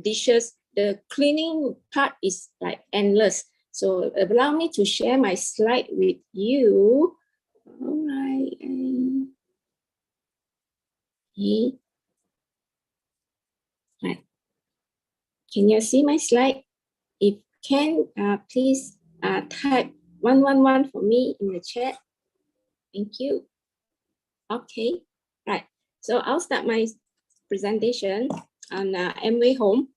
dishes. The cleaning part is like endless. So allow me to share my slide with you. All right. Okay. Right. Can you see my slide? If can, please type 111 for me in the chat. Thank you. Okay, right. So I'll start my presentation on Amway Home.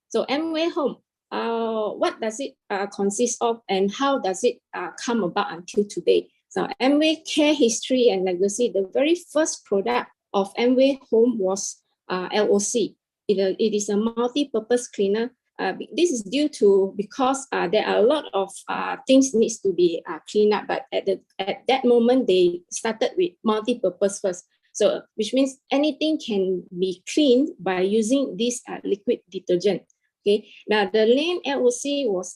So Amway Home, what does it consist of, and how does it come about until today? So Amway Care History and Legacy, the very first product of Amway Home was LOC. It is a multi-purpose cleaner. This is due to because there are a lot of things needs to be cleaned up, but at that moment they started with multi-purpose first. So which means anything can be cleaned by using this liquid detergent. Okay, now the name LOC was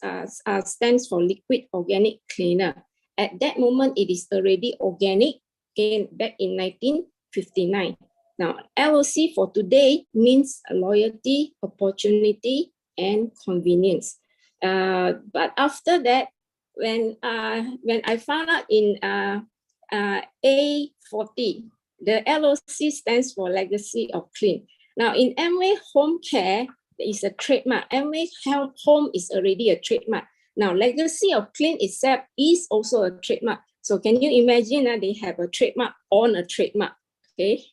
stands for liquid organic cleaner. At that moment, it is already organic. Okay, back in 1959. Now LOC for today means loyalty, opportunity, and convenience. But after that, when I found out in A40, the LOC stands for Legacy of Clean. Now in Amway Home Care, there is a trademark. Amway Home is already a trademark. Now Legacy of Clean itself is also a trademark. So can you imagine that they have a trademark on a trademark? Okay.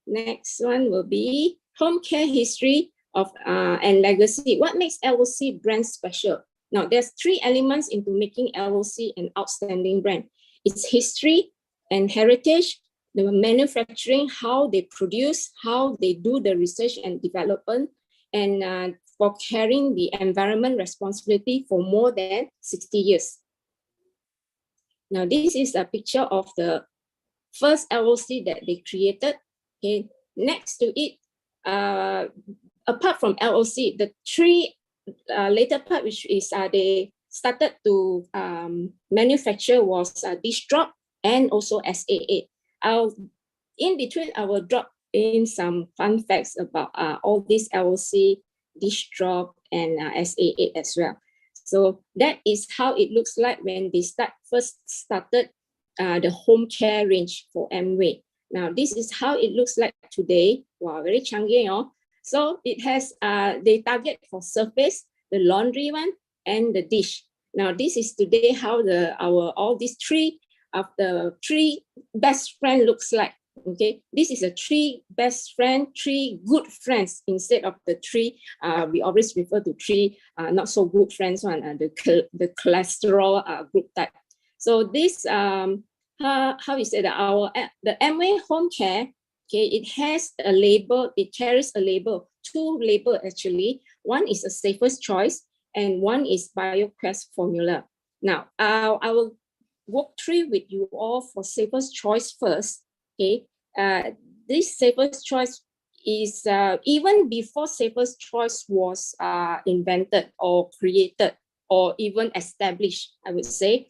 Next one will be Home Care History of and Legacy. What makes LOC brand special? Now, there's 3 elements into making LOC an outstanding brand. It's history and heritage, the manufacturing, how they produce, how they do the research and development, and for carrying the environment responsibility for more than 60 years. Now, this is a picture of the first LOC that they created. Okay, next to it, apart from LOC, the 3 later part, which is they started to manufacture was dish drop and also SA8. In between, I will drop in some fun facts about all these LOC, dish drop, and SA8 as well. So that is how it looks like when they first started the home care range for Amway. Now, this is how it looks like today. Wow, very changi, oh. So it has, they target for surface, the laundry one, and the dish. Now, this is today how all these 3 of the 3 best friend looks like. Okay, this is a 3 best friend, 3 good friends instead of the 3. We always refer to 3 not so good friends one, the cholesterol group type. So this how you say that the Amway Home Care, okay, it has a label, it carries a label, 2 labels actually. One is a Safest Choice and one is BioQuest formula. Now, I will walk through with you all for Safest Choice first. Okay, this Safest Choice is even before Safest Choice was invented or created or even established, I would say.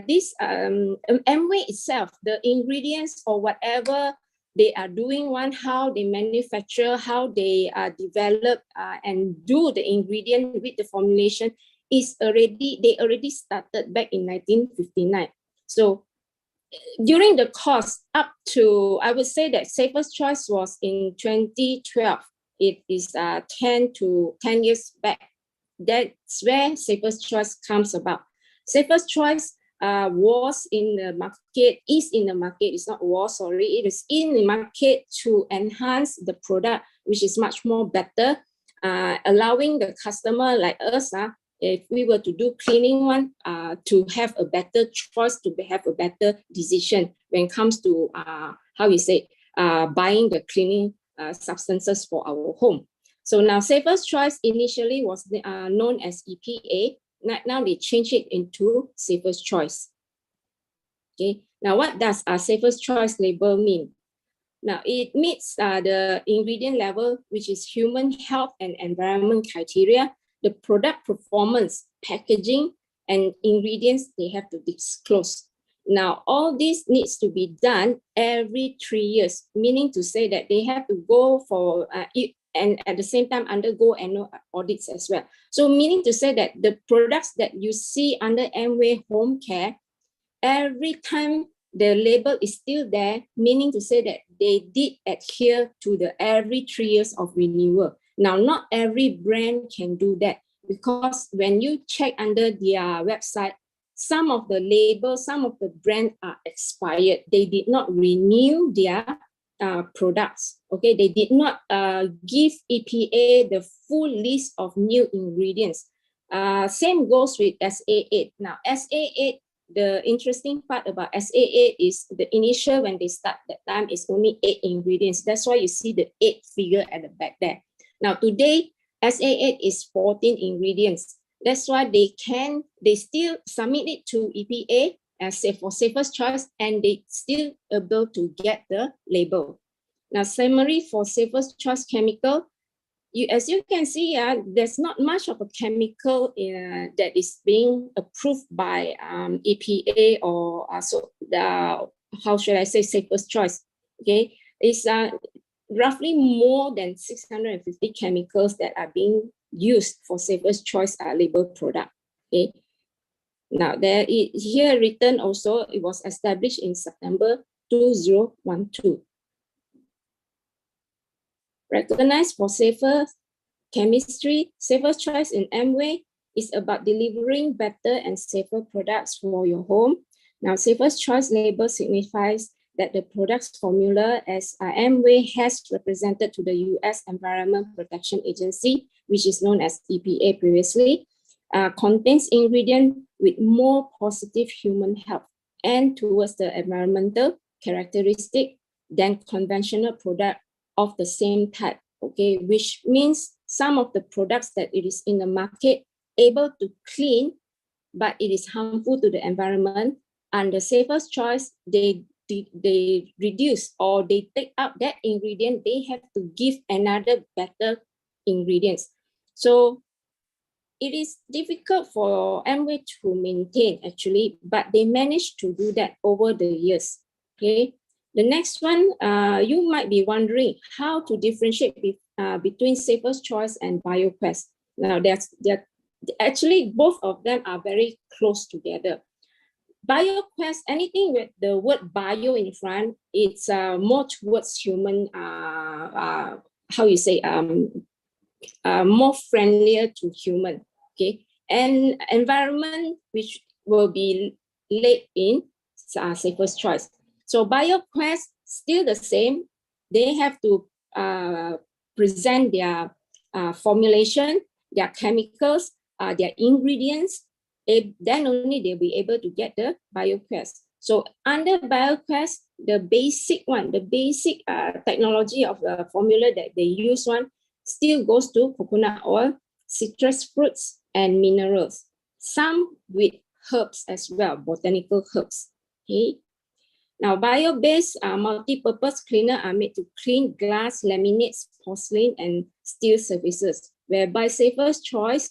This Amway itself, the ingredients or whatever they are doing, how they manufacture, how they develop and do the ingredient with the formulation they already started back in 1959. So during the course up to, I would say that Safest Choice was in 2012. It is 10 years back. That's where Safest Choice comes about. Safest Choice was in the market, is in the market, it's not was, sorry, it is in the market to enhance the product, which is much more better, allowing the customer like us, if we were to do cleaning one, to have a better choice, to have a better decision when it comes to, buying the cleaning substances for our home. So now Safest Choice initially was known as EPA. Now they change it into Safest Choice. Okay. Now what does Safest Choice label mean? Now it meets the ingredient level, which is human health and environment criteria, the product performance, packaging, and ingredients they have to disclose. Now all this needs to be done every 3 years, meaning to say that they have to go for and at the same time undergo annual audits as well. So meaning to say that the products that you see under Amway Home Care, every time the label is still there, meaning to say that they did adhere to the every 3 years of renewal. Now, not every brand can do that, because when you check under their website, some of the labels, some of the brands are expired. They did not renew their products. Okay, they did not give EPA the full list of new ingredients. Same goes with SA8. Now, SA8, the interesting part about SA8 is the initial, when they start that time, is only 8 ingredients. That's why you see the 8 figure at the back there. Now, today, SA8 is 14 ingredients. That's why they still submit it to EPA as for Safest Choice, and they still able to get the label. Now, summary for Safest Choice chemical, as you can see, there's not much of a chemical that is being approved by EPA or how should I say, Safest Choice. Okay, it's roughly more than 650 chemicals that are being used for Safest Choice label product. Okay. Now, here written also, it was established in September 2012. Recognized for safer chemistry, Safest Choice in Amway is about delivering better and safer products for your home. Now, Safest Choice label signifies that the product's formula, as Amway has represented to the US Environment Protection Agency, which is known as EPA previously, contains ingredients with more positive human health and towards the environmental characteristic than conventional product of the same type. Okay, which means some of the products that it is in the market able to clean, but it is harmful to the environment. And the Safest Choice, they reduce or they take out that ingredient, they have to give another better ingredients. So it is difficult for Amway to maintain actually, but they managed to do that over the years. Okay. The next one, you might be wondering how to differentiate between Safest Choice and BioQuest. Now, they're actually both of them are very close together. BioQuest, anything with the word bio in front, it's more towards human, how you say, more friendlier to human, okay? And environment, which will be laid in Safest Choice. So BioQuest, still the same. They have to present their formulation, their chemicals, their ingredients, then only they'll be able to get the BioQuest. So under BioQuest, the basic one, the basic technology of the formula that they use one still goes to coconut oil, citrus fruits, and minerals. Some with herbs as well, botanical herbs. Okay. Now, bio-based multi-purpose cleaner are made to clean glass, laminates, porcelain, and steel surfaces, whereby Safest Choice,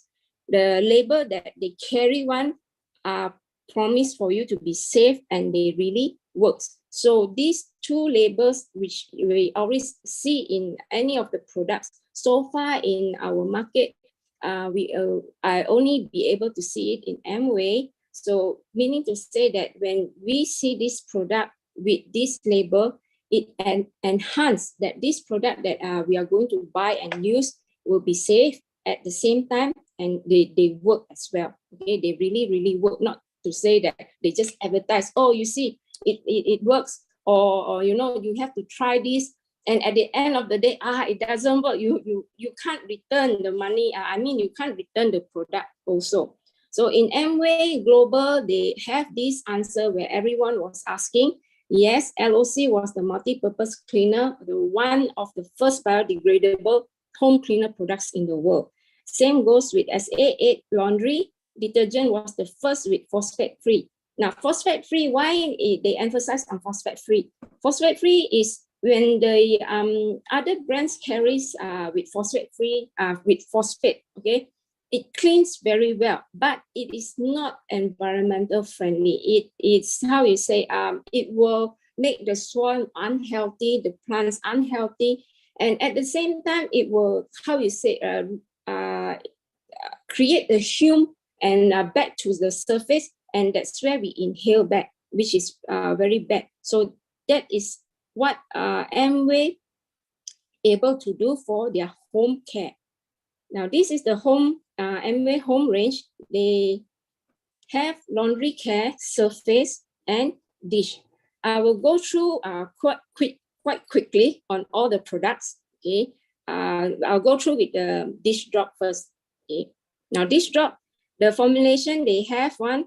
the label that they carry one promise for you to be safe, and they really works. So these two labels, which we always see in any of the products, so far in our market, I only be able to see it in Amway. So meaning to say that when we see this product with this label, it enhance that this product that we are going to buy and use will be safe at the same time, and they work as well. Okay, they really work. Not to say that they just advertise, oh, you see, it works, or you know, you have to try this, and at the end of the day, it doesn't work. You can't return the money. I mean, you can't return the product also. So in Amway Global, they have this answer where everyone was asking. Yes, LOC was the multi-purpose cleaner, the one of the first biodegradable home cleaner products in the world. Same goes with SA8 laundry detergent, was the first with phosphate-free. Now, phosphate-free, why they emphasize on phosphate-free? Phosphate-free is when the other brands carries with phosphate-free, with phosphate, okay? It cleans very well, but it is not environmental friendly. It's how you say, it will make the soil unhealthy, the plants unhealthy, And at the same time, it will, how you say, create the fume and back to the surface, and that's where we inhale back, which is very bad. So that is what Amway able to do for their home care. Now, this is the Amway home range. They have laundry care, surface, and dish. I will go through quite quickly on all the products. Okay, I'll go through with the dish drop first. Okay, now dish drop, the formulation they have one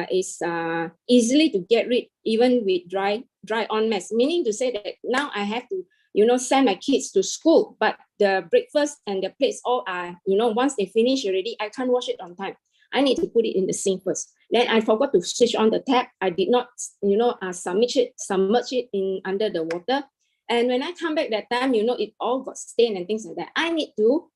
is easily to get rid even with dry on mess. Meaning to say that now I have to send my kids to school, but the breakfast and the plates all are once they finish already, I can't wash it on time. I need to put it in the sink first. Then I forgot to switch on the tap. I did not, submerge it in under the water. And when I come back that time, it all got stained and things like that. I need to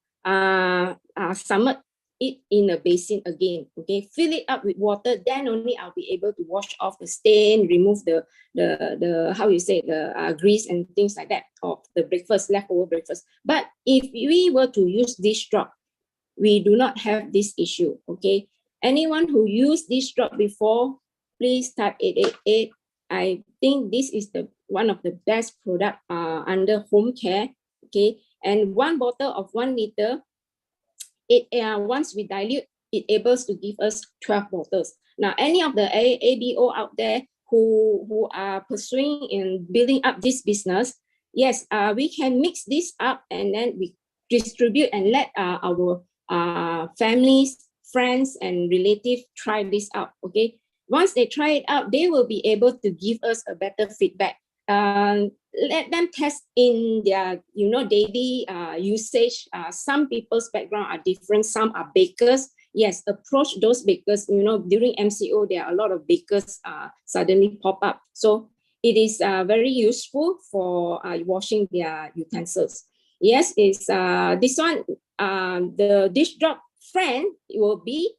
submerge it in a basin again. Okay, fill it up with water. Then only I'll be able to wash off the stain, remove the how you say the grease and things like that of the leftover breakfast. But if we were to use dish drop, we do not have this issue. Okay, anyone who used dish drop before, please type 888. I think this is one of the best product under home care. Okay, and one bottle of 1 liter, once we dilute, it able to give us 12 bottles. Now, any of the ABO out there who are pursuing in building up this business, yes, we can mix this up and then we distribute and let our families, friends, and relatives try this out. Okay, once they try it out, they will be able to give us a better feedback. Let them test in their daily usage. Some people's background are different. Some are bakers. Yes, approach those bakers. During MCO, there are a lot of bakers suddenly pop up. So it is very useful for washing their utensils. Yes, it's this one. The dish drop friend will be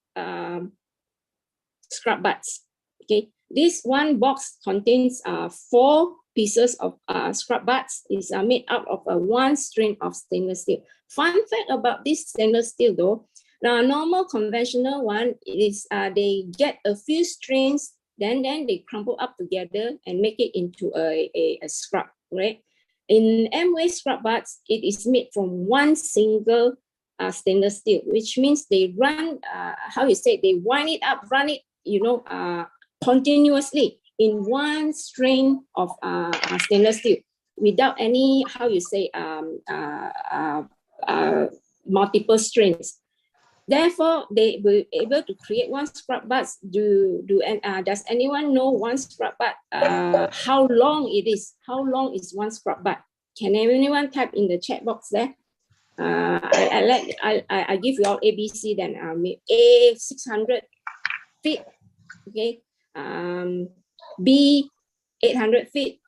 scrub buds. Okay, this one box contains 4 pieces of scrub buds. Is made up of one string of stainless steel. Fun fact about this stainless steel though, the normal conventional one is they get a few strings, then they crumple up together and make it into a scrub, right? In Amway scrub buds, it is made from one single stainless steel, which means they run, they wind it up, run it, continuously in one string of stainless steel without any, multiple strings. Therefore, they will be able to create one scrub buds. Does anyone know one scrub bud? How long it is? How long is one scrub bud? Can anyone type in the chat box there? I give you all ABC then. A 600 feet. Okay. B 800 feet.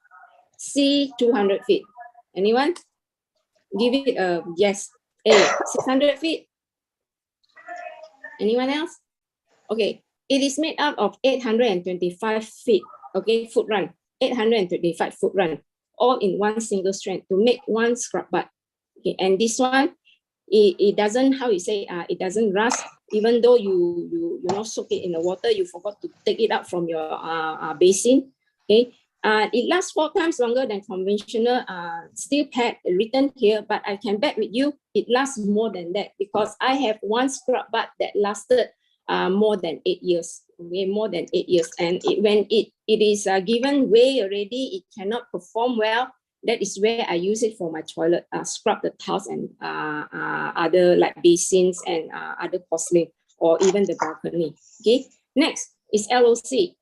C 200 feet. Anyone? Give it a yes. A 600 feet. Anyone else? Okay, it is made up of 825 feet, okay, foot run, 825 foot run, all in one single strand to make one scrub bud. Okay, and this one, it doesn't, it doesn't rust, even though you soak it in the water, you forgot to take it out from your basin. Okay, it lasts 4 times longer than conventional steel pad written here, but I can bet with you it lasts more than that because I have one scrub bud that lasted more than 8 years. Okay, more than 8 years, and when it is given way already, it cannot perform well. That is where I use it for my toilet, scrub the tiles and other like basins and other porcelain or even the balcony. Okay, next is LOC.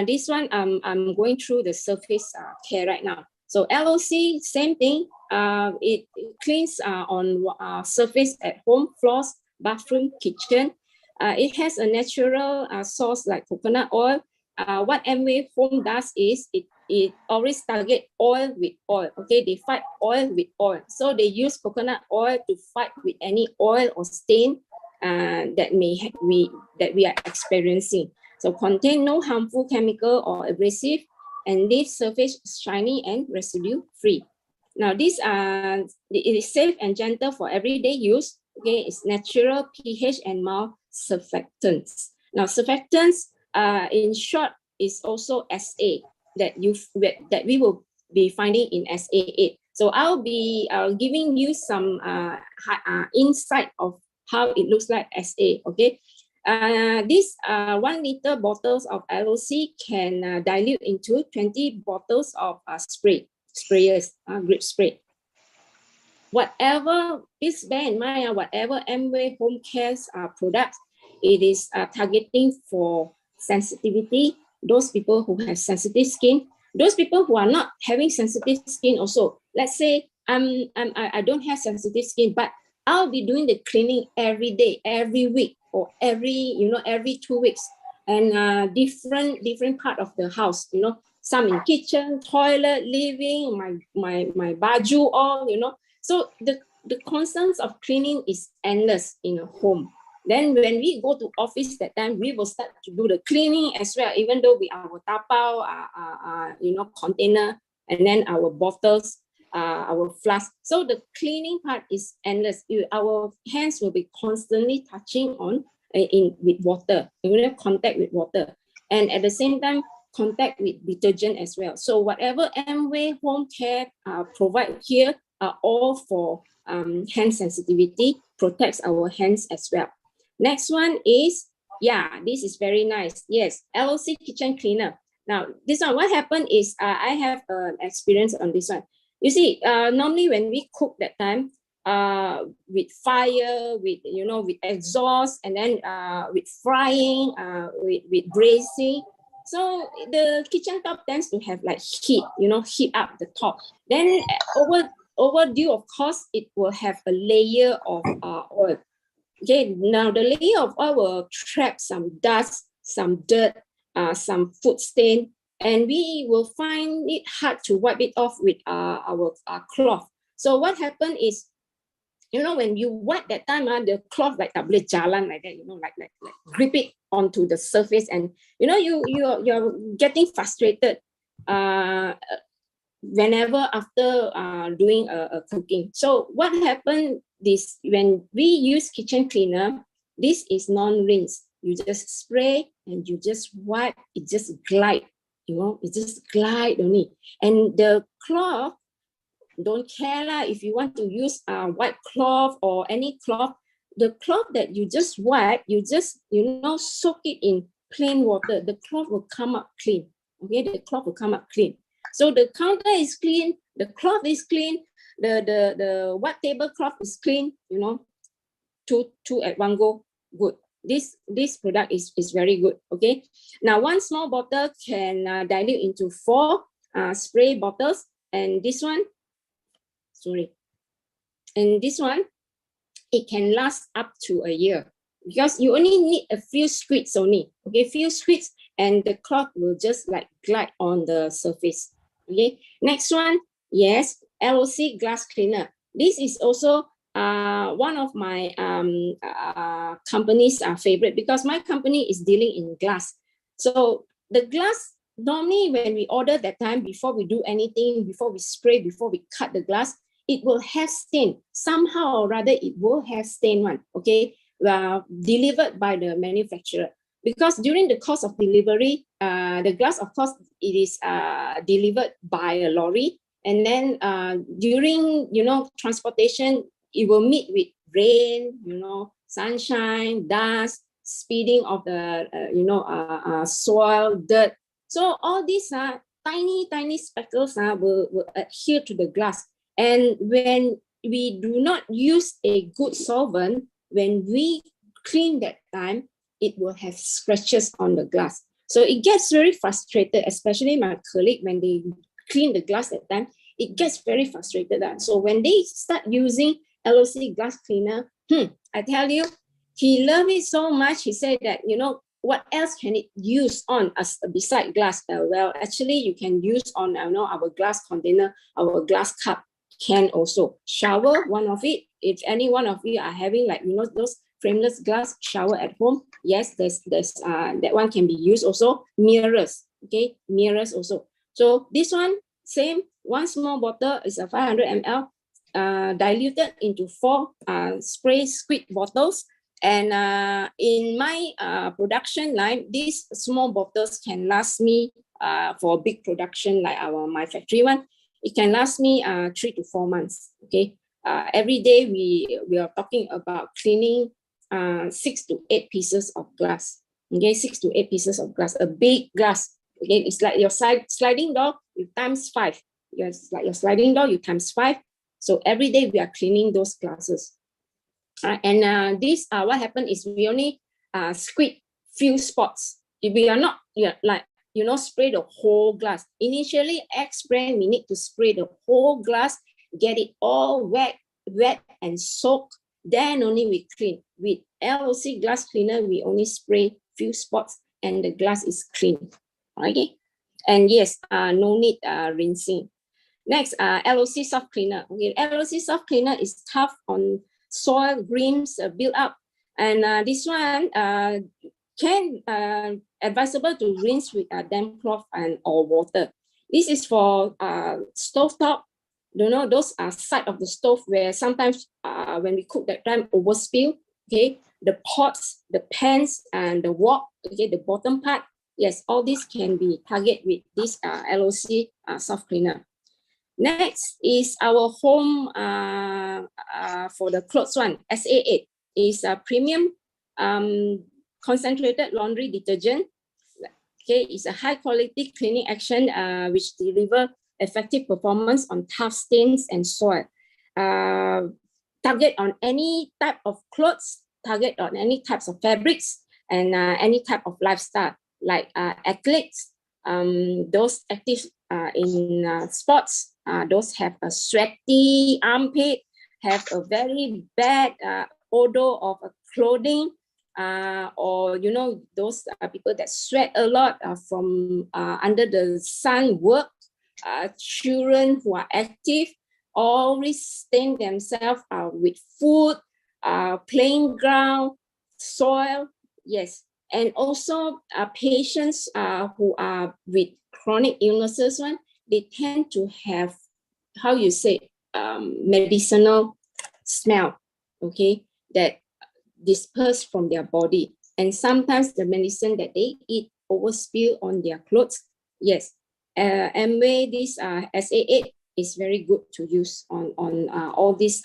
This one, I'm going through the surface care right now. So LOC, same thing. It cleans on surface at home, floors, bathroom, kitchen. It has a natural source like coconut oil. What Amway Home does is it always target oil with oil. Okay, they fight oil with oil. So they use coconut oil to fight with any oil or stain that we are experiencing. So contain no harmful chemical or abrasive and leave surface shiny and residue free. Now this it is safe and gentle for everyday use. Okay, it's natural pH and mild surfactants. Now surfactants, in short, is also SA that we will be finding in SA8. So I'll be giving you some insight of how it looks like SA. Okay, these 1 liter bottles of LOC can dilute into 20 bottles of sprayers, grip spray. Whatever, please bear in mind, whatever Amway Home Care's products, it is targeting for sensitivity, those people who have sensitive skin, those people who are not having sensitive skin also. Let's say I don't have sensitive skin, but I'll be doing the cleaning every day, every week, or every 2 weeks, and different part of the house, some in kitchen, toilet, living, my baju, all, So the concerns of cleaning is endless in a home. Then when we go to office that time, we will start to do the cleaning as well, even though we our tapao, container, and then our bottles, our flask. So the cleaning part is endless. Our hands will be constantly touching on with water, contact with water, and at the same time contact with detergent as well. So whatever Amway Home Care provide here are all for hand sensitivity, protects our hands as well. Next one is, this is very nice. Yes, LOC kitchen cleaner. Now, this one, what happened is I have an experience on this one. You see, normally when we cook that time, with fire, with exhaust, and then with frying, with braising. So the kitchen top tends to have like heat, heat up the top. Then overdue, of course, it will have a layer of oil. Okay, now the layer of oil will trap some dust, some dirt, some food stain, and we will find it hard to wipe it off with our cloth. So what happened is, when you wipe that time, the cloth like tak boleh jalan like that, like grip it onto the surface, and you're getting frustrated whenever after doing a cooking. So what happened is, when we use kitchen cleaner, this is non-rinse. You just spray and you just wipe, it just glide, it just glide only. And the cloth, don't care lah, if you want to use white cloth or any cloth, the cloth that you just wipe, you just soak it in plain water, the cloth will come up clean. Okay, the cloth will come up clean. So the counter is clean, the cloth is clean, the white tablecloth is clean, two at one go, good. This product is very good. Okay, now 1 small bottle can dilute into 4 spray bottles, and this one, it can last up to a year, because you only need a few squirts only. Okay, few squirts, and the cloth will just like glide on the surface. Okay, next one, yes, LOC glass cleaner. This is also one of my company's favorite, because my company is dealing in glass. So the glass, normally when we order that time, before we do anything, before we spray, before we cut the glass, it will have stain. Somehow or rather, it will have stain one, okay, delivered by the manufacturer. Because during the course of delivery, the glass, of course, it is delivered by a lorry. And then during, transportation, it will meet with rain, sunshine, dust, speeding of the, soil, dirt. So all these tiny speckles will adhere to the glass. And when we do not use a good solvent, when we clean that time, it will have scratches on the glass. So it gets very frustrated, especially my colleague, when they clean the glass that time, it gets very frustrated. So when they start using LOC glass cleaner, I tell you, he loved it so much. He said that, what else can it use on as beside glass? Well, actually, you can use on our glass container, our glass cup can also. Shower, one of it. If any one of you are having those frameless glass shower at home, yes, there's that one can be used also. Mirrors, okay, mirrors also. So this one, Same, one small bottle is a 500 ml, diluted into 4 spray squid bottles. And in my production line, these small bottles can last me for a big production like my factory one. It can last me 3 to 4 months. Okay, every day we are talking about cleaning 6 to 8 pieces of glass. Okay, 6 to 8 pieces of glass, a big glass. Okay, it's like your sliding door, you times 5. It's like your sliding door, you times 5. So every day we are cleaning those glasses. And this what happened is we only squeeze few spots. If we are not spray the whole glass. Initially, X brand, we need to spray the whole glass, get it all wet and soaked. Then only we clean. With LOC glass cleaner, we only spray few spots and the glass is clean. Okay, and yes, no need rinsing. Next, LOC soft cleaner. Okay, LOC soft cleaner is tough on soil, greens build up, and this one can advisable to rinse with a damp cloth or water. This is for stove top. You know, those are side of the stove where sometimes when we cook that time overspill. Okay, the pots, the pans, and the wok. Okay, the bottom part. Yes, all this can be targeted with this LOC soft cleaner. Next is our home for the clothes one, SA8 is a premium concentrated laundry detergent. Okay, it's a high quality cleaning action which deliver effective performance on tough stains and soil. Target on any type of clothes, target on any types of fabrics, and any type of lifestyle, like athletes, those active in sports, those have a sweaty armpit, have a very bad odor of clothing, or you know, those people that sweat a lot from under the sun work, children who are active, always stain themselves with food, playing ground, soil. Yes, and also patients who are with chronic illnesses, they tend to have, how you say, medicinal smell, okay, that disperse from their body. And sometimes the medicine that they eat overspill on their clothes. Yes, Amway, this SA8 is very good to use on all these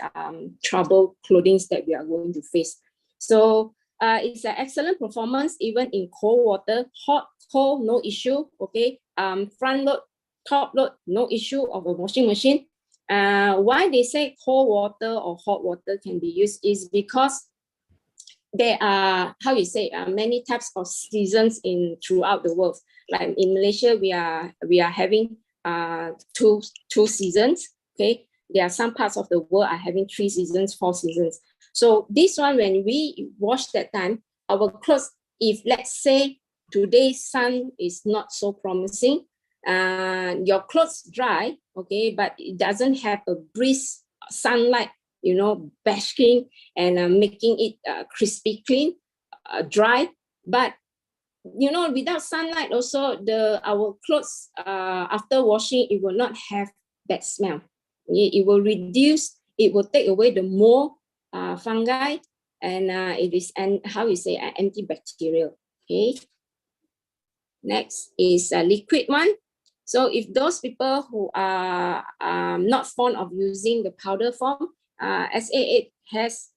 trouble clothing that we are going to face. So it's an excellent performance even in cold water, hot, cold, no issue. Okay, front load, top load, no issue of a washing machine. Why they say cold water or hot water can be used is because there are, how you say, many types of seasons throughout the world. Like in Malaysia, we are having two seasons. Okay, there are some parts of the world are having 3 seasons, 4 seasons. So this one, when we wash that time, our clothes, if let's say today's sun is not so promising, your clothes dry, okay, but it doesn't have a breeze, sunlight, you know, basking and making it crispy clean, dry. But you know, without sunlight also, our clothes after washing, it will not have that smell. It will reduce, it will take away the mold, fungi, and it is, and how you say, antibacterial. Okay, next is a liquid one. So if those people who are not fond of using the powder form, SA8 has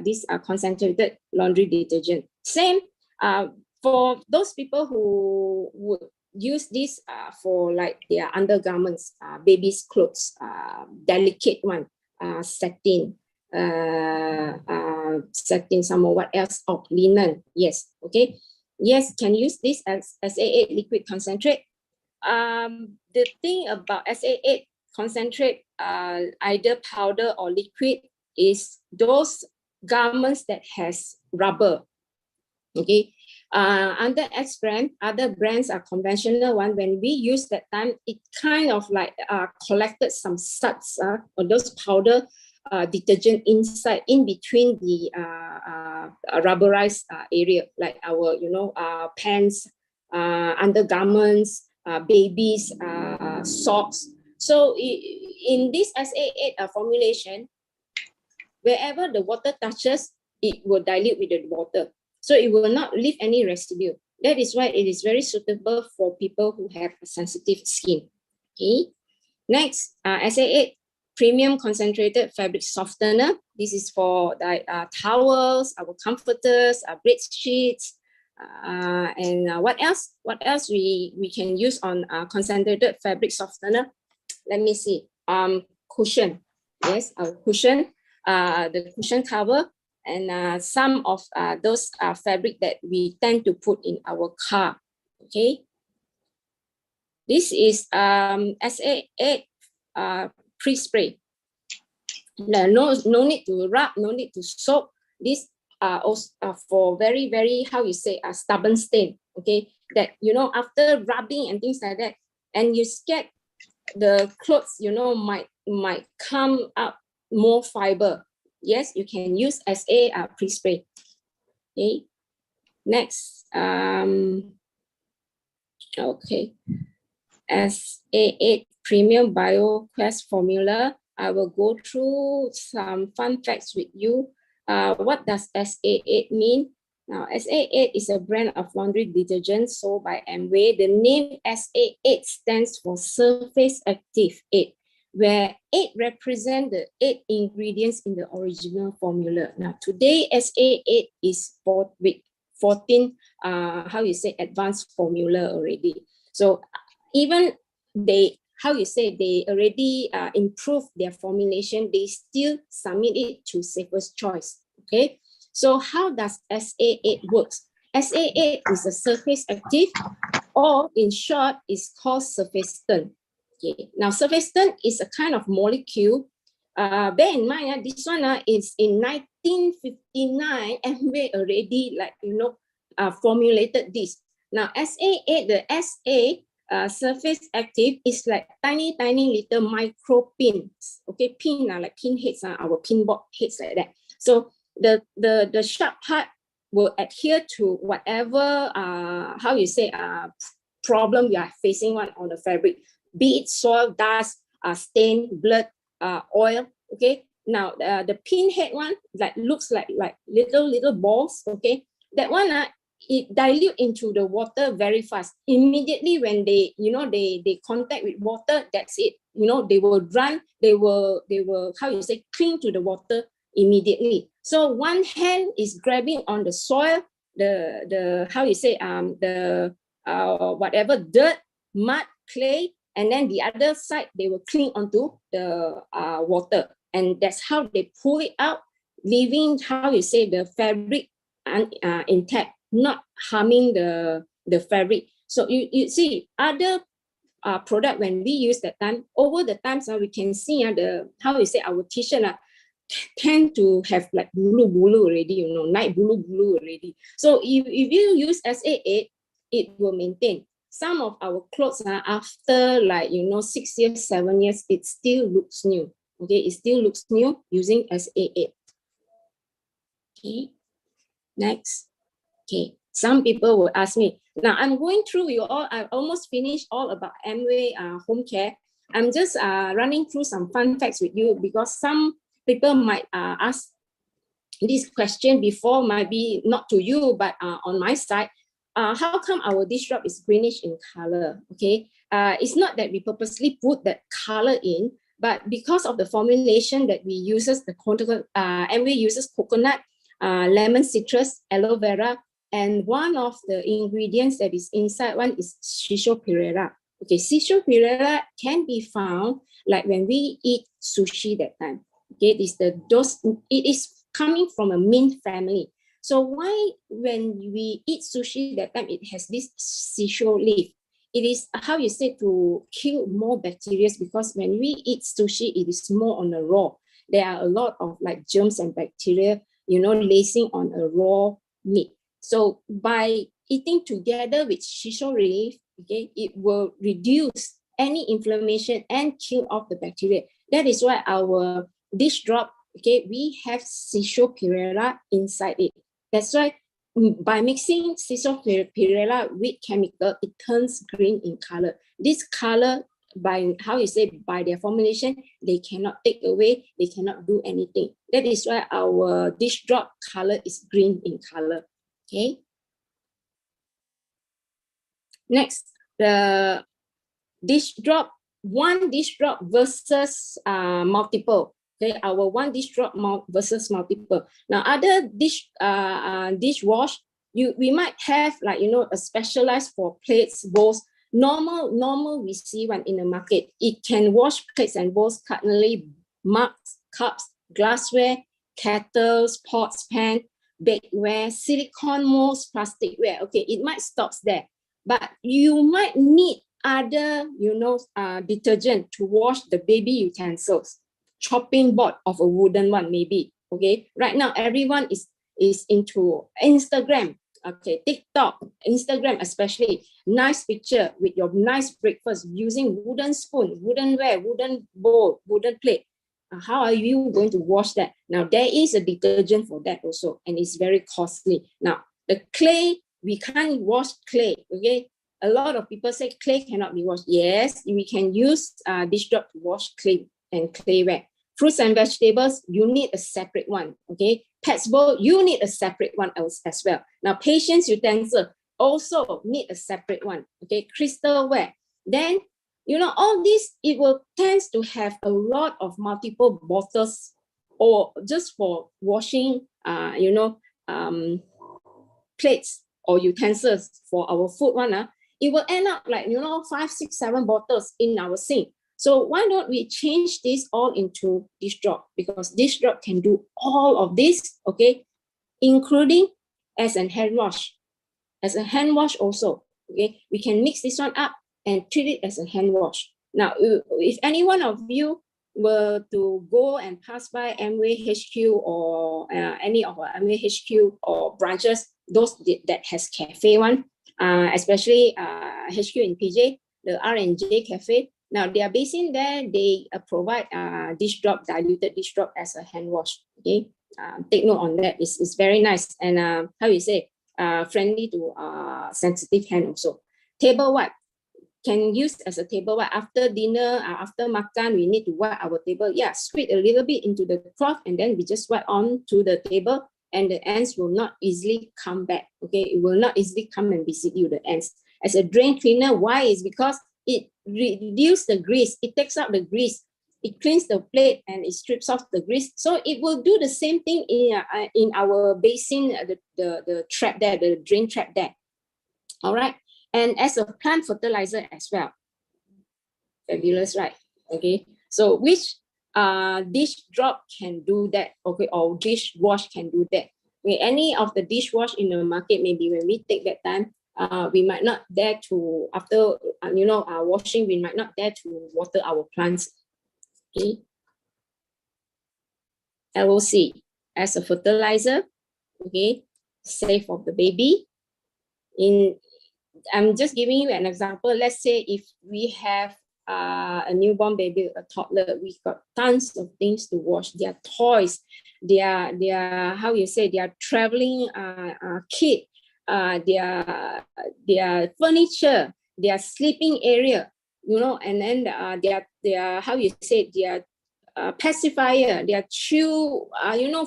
this concentrated laundry detergent. Same for those people who would use this for like their undergarments, baby's clothes, delicate one, satin, satin, some more, what else? Oh, linen. Yes, okay. Yes, can use this as SA8 liquid concentrate. The thing about SA8 concentrate, either powder or liquid, is those garments that has rubber. Okay, under X brand, other brands are conventional one. When we use that time, it kind of like collected some suds or those powder detergent inside, in between the rubberized area, like our, you know, pants, undergarments, babies, socks. So in this SA8 formulation, wherever the water touches, it will dilute with the water. So it will not leave any residue. That is why it is very suitable for people who have a sensitive skin. Okay. Next, SA8 premium concentrated fabric softener. This is for the towels, our comforters, our bed sheets, and what else? What else we can use on concentrated fabric softener? Let me see. Cushion. Yes, our cushion. The cushion cover, and some of those fabric that we tend to put in our car. Okay. This is SA8 pre-spray. No need to rub, no need to soak. This also for very, very, how you say, a stubborn stain. Okay, that after rubbing and things like that, and you scared the clothes might come up more fiber. Yes, you can use SA pre-spray. Okay. Next, okay, SA8 Premium BioQuest formula. I will go through some fun facts with you. What does SA8 mean? Now, SA8 is a brand of laundry detergent sold by Amway. The name SA8 stands for Surface Active 8, where 8 represent the 8 ingredients in the original formula. Now, today SA8 is with 14, advanced formula already. So even they already improved their formulation, they still submit it to Safest Choice. Okay, so how does SA8 works? SA8 is a surface active, or in short, is called surfactant. Okay, now surfactant is a kind of molecule. Bear in mind, this one is in 1959, Amway already formulated this. Now SA8, the SA surface active is like tiny little micro pins. Okay, pin like pin heads, our pinboard heads like that. So the sharp part will adhere to whatever problem you are facing on the fabric, be it soil, dust, stain, blood, oil. Okay, now the pin head one looks like little balls. Okay, that one it dilute into the water very fast. Immediately when they contact with water, that's it. They will run, they will cling to the water immediately. So one hand is grabbing on the soil, whatever dirt, mud, clay, and then the other side they will cling onto the water, and that's how they pull it out, leaving the fabric intact, not harming the fabric. So you see other product, when we use that time, over the times we can see our t-shirt tend to have like bulu already, night bulu already. So if you use SA8, it will maintain. Some of our clothes after 6 years, 7 years, it still looks new. Okay, it still looks new using SA8. Okay, next. Okay, some people will ask me, now I'm going through you all, I almost finished all about Amway home care. I'm just running through some fun facts with you, because some people might ask this question before, might be not to you, but on my side. How come our dish rug is greenish in color? Okay, it's not that we purposely put that color in, but because of the formulation that we uses, Amway uses coconut, lemon citrus, aloe vera, and one of the ingredients that is inside one is Shisho Pereira. Okay, Shisho Pereira can be found like when we eat sushi that time. Okay, it is coming from a mint family. So why when we eat sushi that time, it has this shisho leaf? It is to kill more bacteria, because when we eat sushi, it is more on a raw. There are a lot of germs and bacteria, lacing on a raw meat. So by eating together with shisho leaf, okay, it will reduce any inflammation and kill off the bacteria. That is why our dish drop, okay, we have Shisho Pereira inside it. That's why by mixing Shisho Pereira with chemical, it turns green in color. This color by by their formulation, they cannot take away, they cannot do anything. That is why our dish drop color is green in color. Okay. Next, the one dish drop versus multiple. Okay, our one dish drop versus multiple. Now, other dishwash, we might have like a specialized for plates, bowls. Normal we see one in the market. It can wash plates and bowls, cutlery, mugs, cups, glassware, kettles, pots, pan, bakeware, silicone molds, plasticware. Okay, it might stop there, but you might need other detergent to wash the baby utensils, chopping board of a wooden one maybe. Okay, right now everyone is into Instagram. Okay, TikTok, Instagram especially, nice picture with your nice breakfast using wooden spoon, woodenware, wooden bowl, wooden plate. How are you going to wash that? Now, there is a detergent for that also, and it's very costly. Now, the clay, we can't wash clay, okay? A lot of people say clay cannot be washed. Yes, we can use dish drop to wash clay and clayware. Fruits and vegetables, you need a separate one, okay? Pets bowl, you need a separate one else as well. Now, patient's utensil also need a separate one, okay? Crystalware. Then, all this, it will tends to have a lot of multiple bottles or just for washing, plates or utensils for our food one. It will end up like, 5, 6, 7 bottles in our sink. So why don't we change this all into dish drop? Because dish drop can do all of this, okay, including as a hand wash. As a hand wash also, okay, we can mix this one up and treat it as a hand wash. Now, if any one of you were to go and pass by Amway HQ or any of our Amway HQ or branches, those that has cafe one, especially HQ in PJ, the R&J cafe. Now, they are based in there, they provide dish drop, diluted dish drop as a hand wash, okay? Take note on that, it's very nice and friendly to sensitive hand also. Table wipe, can use as a table wipe. After dinner, after makan, we need to wipe our table. Yeah, squeeze a little bit into the cloth and then we just wipe on to the table and the ants will not easily come back, okay? It will not easily come and visit you, the ants. As a drain cleaner, why? Is because it reduces the grease, it takes out the grease, it cleans the plate and it strips off the grease. So it will do the same thing in our basin, the trap there, the drain trap there. All right. And as a plant fertilizer as well. Fabulous, right? Okay. So which dish drop can do that? Okay, or dish wash can do that. Okay, any of the dishwash in the market, maybe when we take that time, we might not dare to, after washing, we might not dare to water our plants. Okay. LOC as a fertilizer, okay, safe for the baby. I'm just giving you an example. Let's say if we have a newborn baby, a toddler, we've got tons of things to wash. Their toys, their their traveling kit, their furniture, their sleeping area, and then their pacifier, their chew,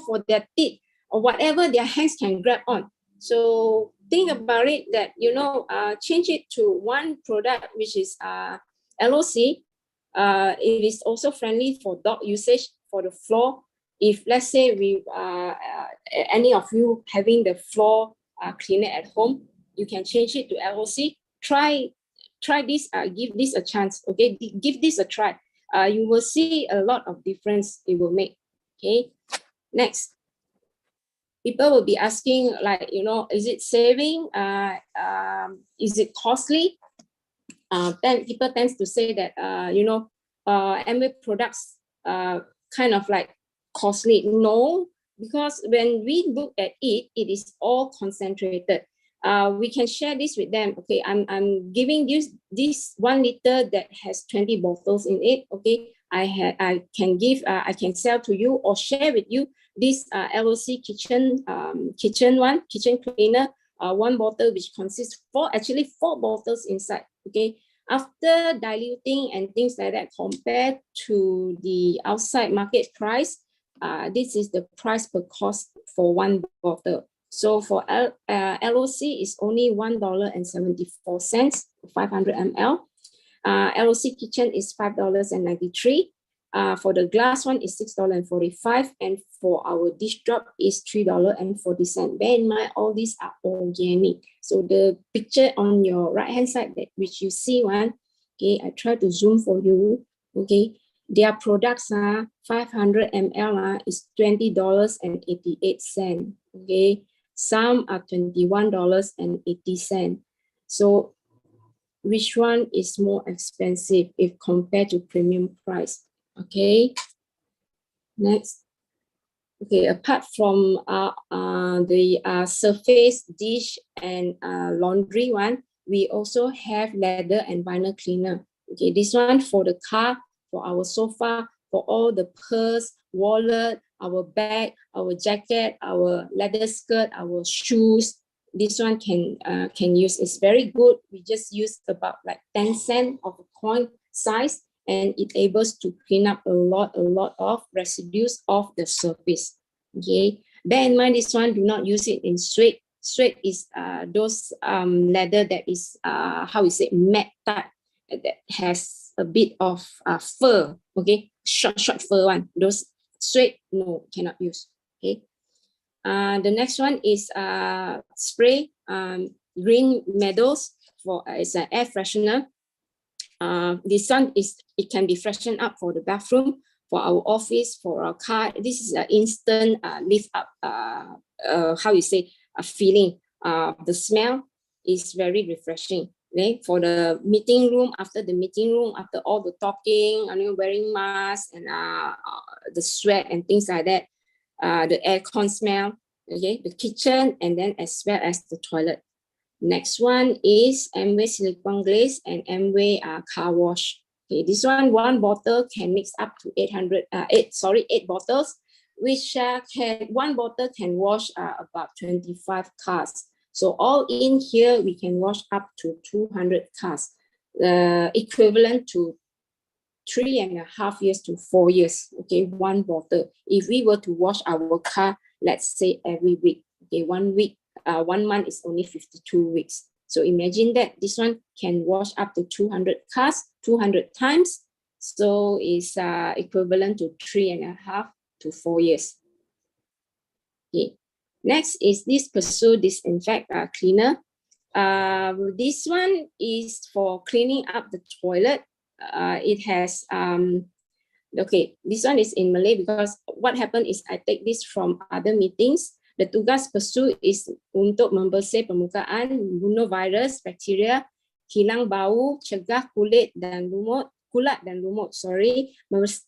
for their teeth or whatever their hands can grab on. So think about it that, change it to one product, which is LOC. It is also friendly for dog usage for the floor. If let's say any of you having the floor cleaner at home, you can change it to LOC. Try this, give this a chance, okay? Give this a try. You will see a lot of difference it will make, okay? Next. People will be asking, like, is it saving? Is it costly? Then people tend to say that, Amway products kind of like costly. No, because when we look at it, it is all concentrated. We can share this with them. Okay, I'm giving this 1 liter that has 20 bottles in it. Okay, I can sell to you or share with you this LOC kitchen cleaner, 1 bottle, which consists 4 bottles inside. Okay, After diluting and things like that, compared to the outside market price, this is the price per cost for one bottle. So for LOC is only $1.74, 500 ml. LOC Kitchen is $5.93. For the glass one is $6.45, and for our dish drop is $3.40. Bear in mind, all these are organic. So the picture on your right hand side, that which you see one, okay, I try to zoom for you. Okay, their products are 500 ml is $20.88. Okay, some are $21.80. So which one is more expensive if compared to premium price? Okay, next. Okay, apart from the surface dish and laundry one, we also have leather and vinyl cleaner. Okay, this one for the car, for our sofa, for all the purse, wallet, our bag, our jacket, our leather skirt, our shoes. This one can use. It's very good. We just use about like 10 cents of a coin size, and it able to clean up a lot of residues of the surface. Okay, bear in mind this one, do not use it in suede. Suede is those leather that is how we say, matte type, that has a bit of fur. Okay, short fur one. Those suede, no, cannot use. Okay. The next one is spray green meadows for it's an air freshener. This one is, it can be freshened up for the bathroom, for our office, for our car. This is an instant lift up, how you say, a feeling. The smell is very refreshing. Okay? For the meeting room, after the meeting room, after all the talking, wearing masks and the sweat and things like that, the aircon smell, okay, the kitchen, and then as well as the toilet. Next one is Amway silicone glaze and Amway car wash. Okay, this one bottle can mix up to 8 bottles, which one bottle can wash about 25 cars. So all in here, we can wash up to 200 cars, equivalent to 3.5 years to 4 years. Okay, one bottle. If we were to wash our car, let's say every week, okay, 1 week, 1 month is only 52 weeks. So imagine that this one can wash up to 200 cars, 200 times. So it's equivalent to 3.5 to 4 years. Okay. Next is this Pursue Disinfect Cleaner. This one is for cleaning up the toilet. It has, okay, this one is in Malay because what happened is I take this from other meetings. The tugas Pursue is untuk membersih permukaan, bunuh virus, bakteria, hilang bau, cegah kulat dan lumut,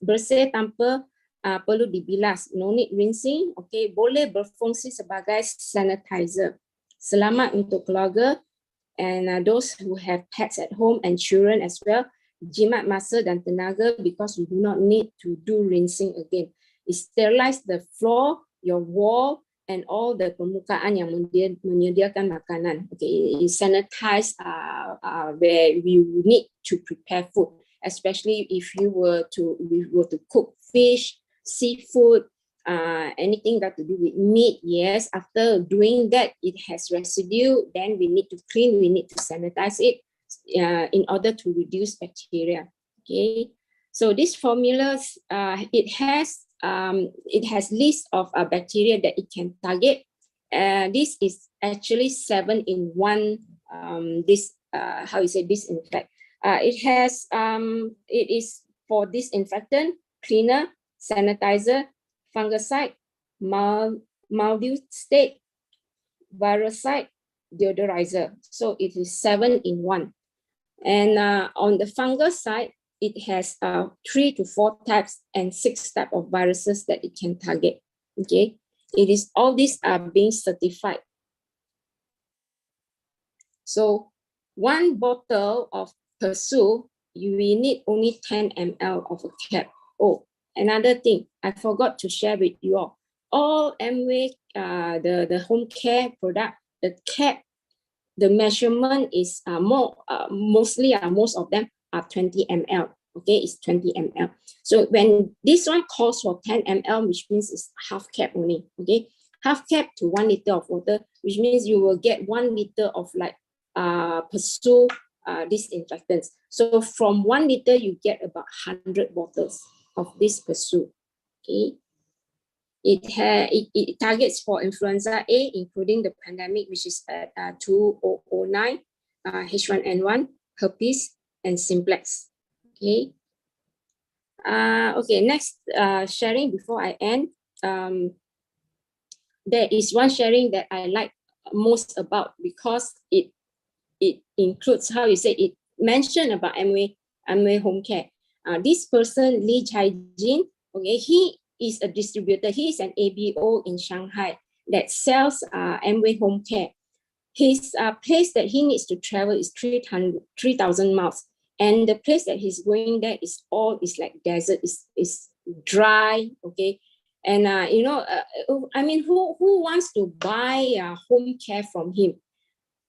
bersih tanpa perlu dibilas, no need rinsing, okay, boleh berfungsi sebagai sanitizer. Selamat untuk keluarga and those who have pets at home and children as well. Jimat masa dan tenaga because you do not need to do rinsing again. It sterilize the floor, your wall, and all the permukaan yang menyediakan makanan. Okay, it sanitize where you need to prepare food, especially if we were to cook fish, seafood, anything that to do with meat. Yes, after doing that, it has residue. Then we need to clean. We need to sanitize it in order to reduce bacteria. Okay, so this formulas it has list of bacteria that it can target. This is actually 7-in-1. This how you say, disinfect. It has it is for disinfectant, cleaner, sanitizer, fungicide, maldustate, virucide, deodorizer. So it is 7-in-1. And on the fungus side, it has 3 to 4 types and 6 types of viruses that it can target. Okay, it is all these are being certified. So 1 bottle of Pursue, we need only 10 ml of a cap. Oh, another thing I forgot to share with you all Amway, the home care product, the cap the measurement is most of them are 20 ml. Okay, it's 20 ml. So when this one calls for 10 ml, which means it's half cap only. Okay, half cap to 1 liter of water, which means you will get 1 liter of like pursue disinfectants. So from 1 liter, you get about 100 bottles of this pursue. Okay. It targets for influenza A, including the pandemic, which is at 2009, H1N1, herpes, and simplex. Okay. Okay, next sharing before I end. There is one sharing that I like most about because it includes, how you say, it mentioned about Amway Home Care. This person, Li Chaijin, okay, he is a distributor. He is an ABO in Shanghai that sells Amway Home Care. His place that he needs to travel is 3,000 miles. And the place that he's going there is like desert, is dry, okay? And, I mean, who wants to buy home care from him?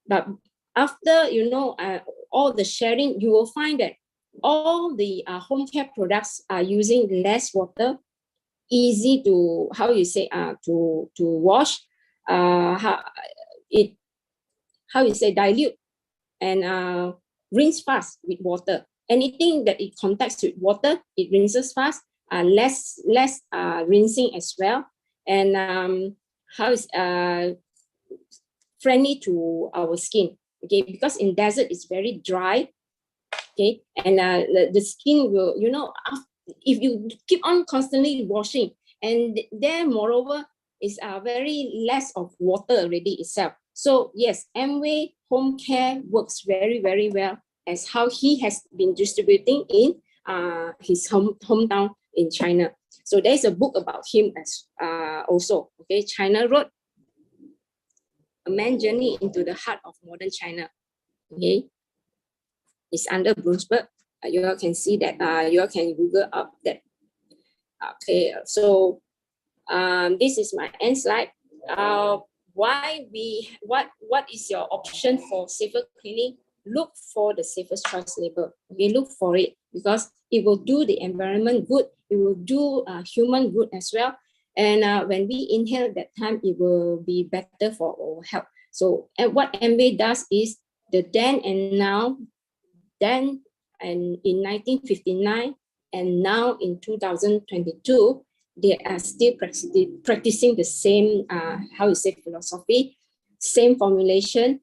But after, all the sharing, you will find that all the home care products are using less water, easy to, to wash, dilute and rinse fast with water. Anything that it contacts with water, it rinses fast, less rinsing as well. And friendly to our skin, okay? Because in desert, it's very dry, okay? And the skin will, if you keep on constantly washing, and there, moreover, is very less of water already itself. So yes, Amway Home Care works very, very well as how he has been distributing in his hometown in China. So there's a book about him as also, okay? China Road, A Man's Journey into the Heart of Modern China. Okay, it's under Bloomsburg. You all can see that. You all can Google up that. Okay, so this is my end slide. What is your option for safer cleaning? Look for the safest choice label. Okay, look for it because it will do the environment good. It will do human good as well. And when we inhale that time, it will be better for our health. So, and what Amway does is the then and now, then and in 1959 and now in 2022, they are still practicing the same, philosophy, same formulation,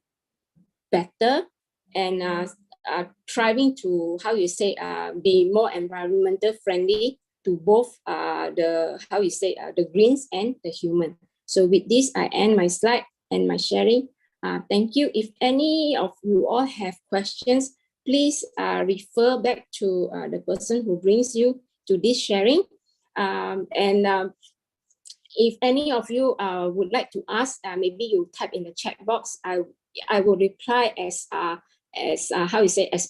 better, and striving to, be more environmental friendly to both the greens and the human. So with this, I end my slide and my sharing. Thank you. If any of you all have questions, please refer back to the person who brings you to this sharing. If any of you would like to ask, maybe you type in the chat box. I will reply as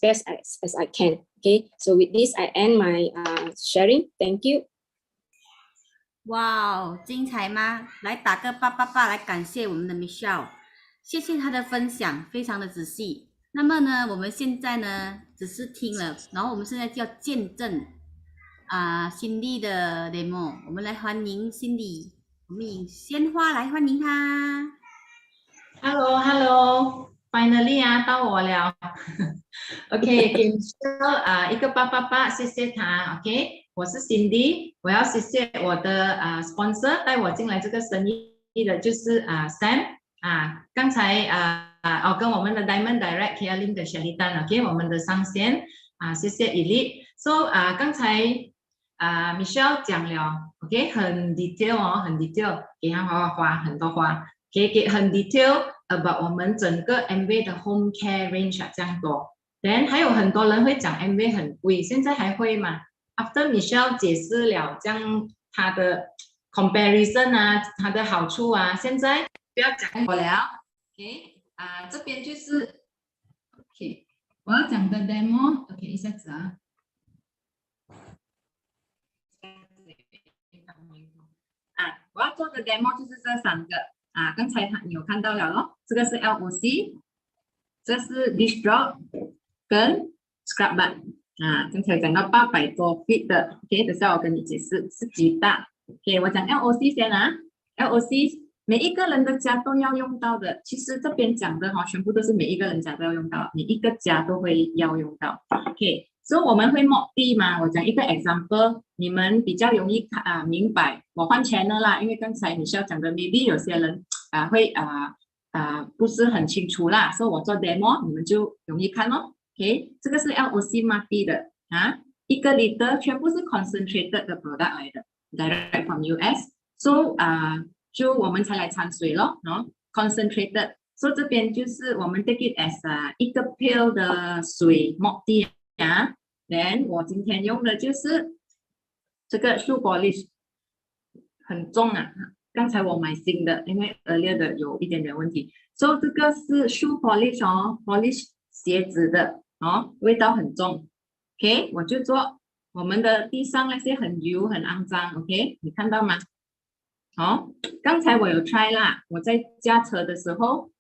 best as I can. Okay. So with this, I end my sharing. Thank you. 哇，精彩吗？来打个888来感谢我们的 Michelle， 谢谢她的分享，非常的仔细。那么呢，我们现在呢只是听了，然后我们现在就要见证Cindy 的 demo， 我们来欢迎 Cindy， 我们以鲜花来欢迎她。Hello， finally 到我了。OK， 给 Michelle一个888，谢谢她。OK。我是 Cindy， 我要谢谢我的sponsor 带我进来这个生意的，就是Sam 刚才跟我们的 Diamond Direct Caring 的 Sheridan OK 我们的上线谢谢 Elite。So 刚才Michelle 讲了 OK 很 detail 很 detail， 给他花很多花，给很 detail about 我们整个 Amway 的 Home Care Range 这样多。Then 还有很多人会讲 Amway 很贵，现在还会吗？After Michelle 解释了这样它的 comparison 它的好处现在不要讲我了 ，OK 这边就是 OK 我要讲的 demo OK 一下子我要做的 demo 就是这3个刚才你有看到了咯，这个是 LOC 这是 dish drop 跟 scrub bud 啊，刚才讲到800多 feet 的 ，OK， 等下我跟你解释是几大。OK， 我讲 LOC 先啊 ，LOC 每一个人的家都要用到的。其实这边讲的全部都是每一个人家都要用到，每一个家都会要用到。OK， 所以我们会 mop 地嘛。我讲一个 example， 你们比较容易明白。我换钱了啦，因为刚才你需要讲的 maybe 有些人会不是很清楚啦，所以我做 demo， 你们就容易看咯。OK， 这个是 LOC 抹地的1个 liter 全部是 concentrated 的 product 来的 ，direct from US，so 就我们才来掺水咯，concentrated， 所以这边就是我们 take it as 1个 pail 的水抹地then 我今天用的就是这个 shoe polish， 很重刚才我买新的，因为earlier的有一点点问题，所以这个是 shoe polish polish 鞋子的味道很重。OK， 我就做我们的地上那些很油很肮脏 ，OK， 你看到吗？刚才我有 try 啦，我在驾车的时候，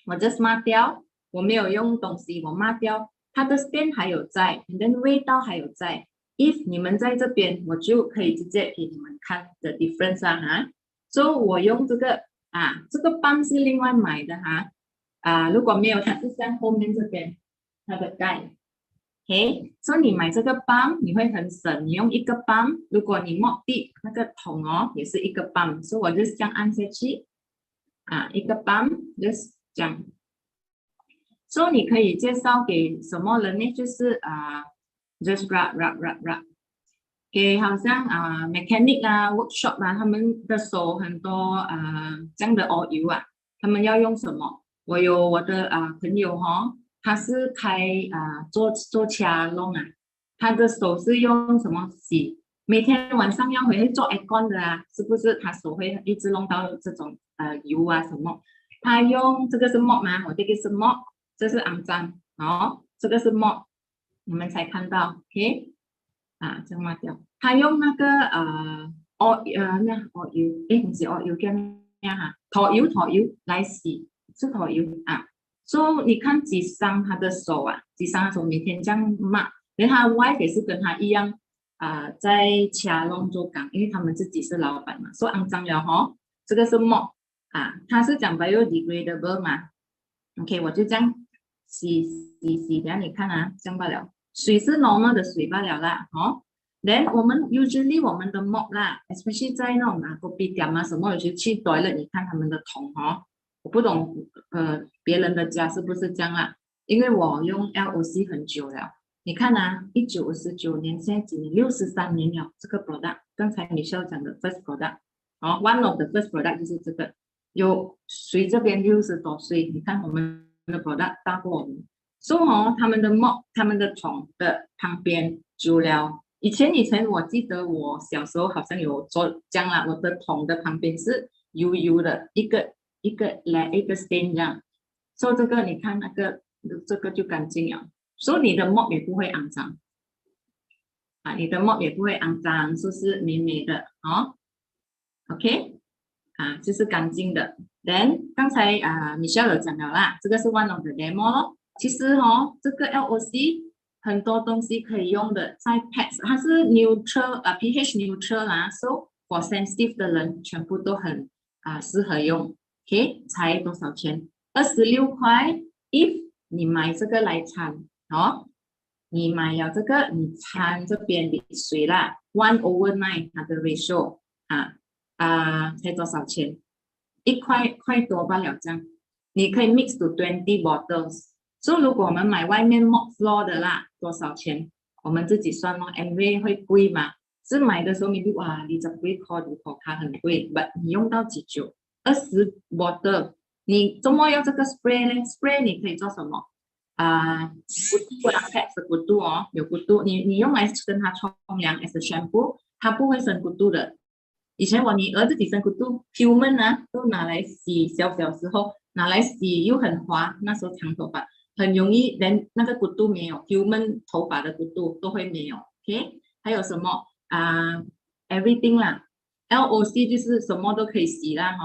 我 just 抹掉，我没有用东西，我抹掉，它的 stain 还有在 ，and then 味道还有在。If 你们在这边，我就可以直接给你们看的 difference所以我用这个这个泵是另外买的如果没有，它是在后面这边它的盖。OK， 所以你买这个泵你会很省，你用1个泵，如果你抹地那个桶也是1个泵，所以我就是这样按下去1个泵就是这样。所以你可以介绍给什么人呢？就是just rub， 给好像mechanic workshop 他们的手很多这样的 oil 他们要用什么？我有我的朋友他是开做卡弄他的手是用什么洗？每天晚上要回去做 aircon 的是不是？他手会一直弄到这种油什么？他用这个是 mop 吗？我这个是 mop， 这是肮脏这个是 mop， 你们才看到 ，OK？ 这样抹掉。他用那个oil， 不是 oil 叫咩拖油来洗，是拖油所以你看吉桑他的手吉桑的手每天这样抹，连他 wife 也是跟他一样在卡弄做工，因为他们自己是老板嘛，所以肮脏了这个是 mop他是讲 biodegradable 嘛 ，OK， 我就这样洗，等下你看这样罢了，水是 normal 的水罢了啦then 我们 usually 我们的 mop 啦 ，especially 在那种kopitiam 什么，有些去 toilet 你看他们的桶我不懂别人的家是不是这样啦？因为我用 LOC 很久了，你看1959年，现在几年63年了，这个 product 刚才Michelle讲的 first product one of the first product 就是这个，有水这边60多岁，你看我们的 product 大过我们，所以他们的 mop 他们的桶的旁边煮了。以前我记得我小时候好像有做这样啦，我的桶的旁边是油油的一个 stain 这样，所以这个你看这个就干净了，所以你的 mop 也不会肮脏你的 mop 也不会肮脏，是不是美美的OK 就是干净的。Then 刚才Michelle 有讲了啦，这个是 one of the demo 咯。其实这个 LOC 很多东西可以用的，在 pets 它是 neutral pH neutral 啦 ，so for sensitive 的人全部都很适合用。OK， 才多少钱？26块。If 你买这个来掺你买了这个，你掺这边的水啦 1/9 它的 ratio 才多少钱？1块多罢了这样。你可以 mix to 20 bottles。所以如果我们买外面 mop floor 的啦，多少钱？我们自己算咯 ，anyway 会贵嘛。是买的时候 maybe 20几块它很贵 ，but 你用到几久？20 bottle， 你周末要这个 spray 呢 ？spray 你可以做什么？骨度pet 的骨度有骨度，你用来跟它冲凉 as a shampoo， 它不会生骨度的。以前我女儿自己生骨度 ，human 都拿来洗，小时候拿来洗又很滑，那时候长头发。很容易连那个骨度没有 ，human 头发的骨度都会没有 ，OK？ 还有什么everything 啦 ，LOC 就是什么都可以洗啦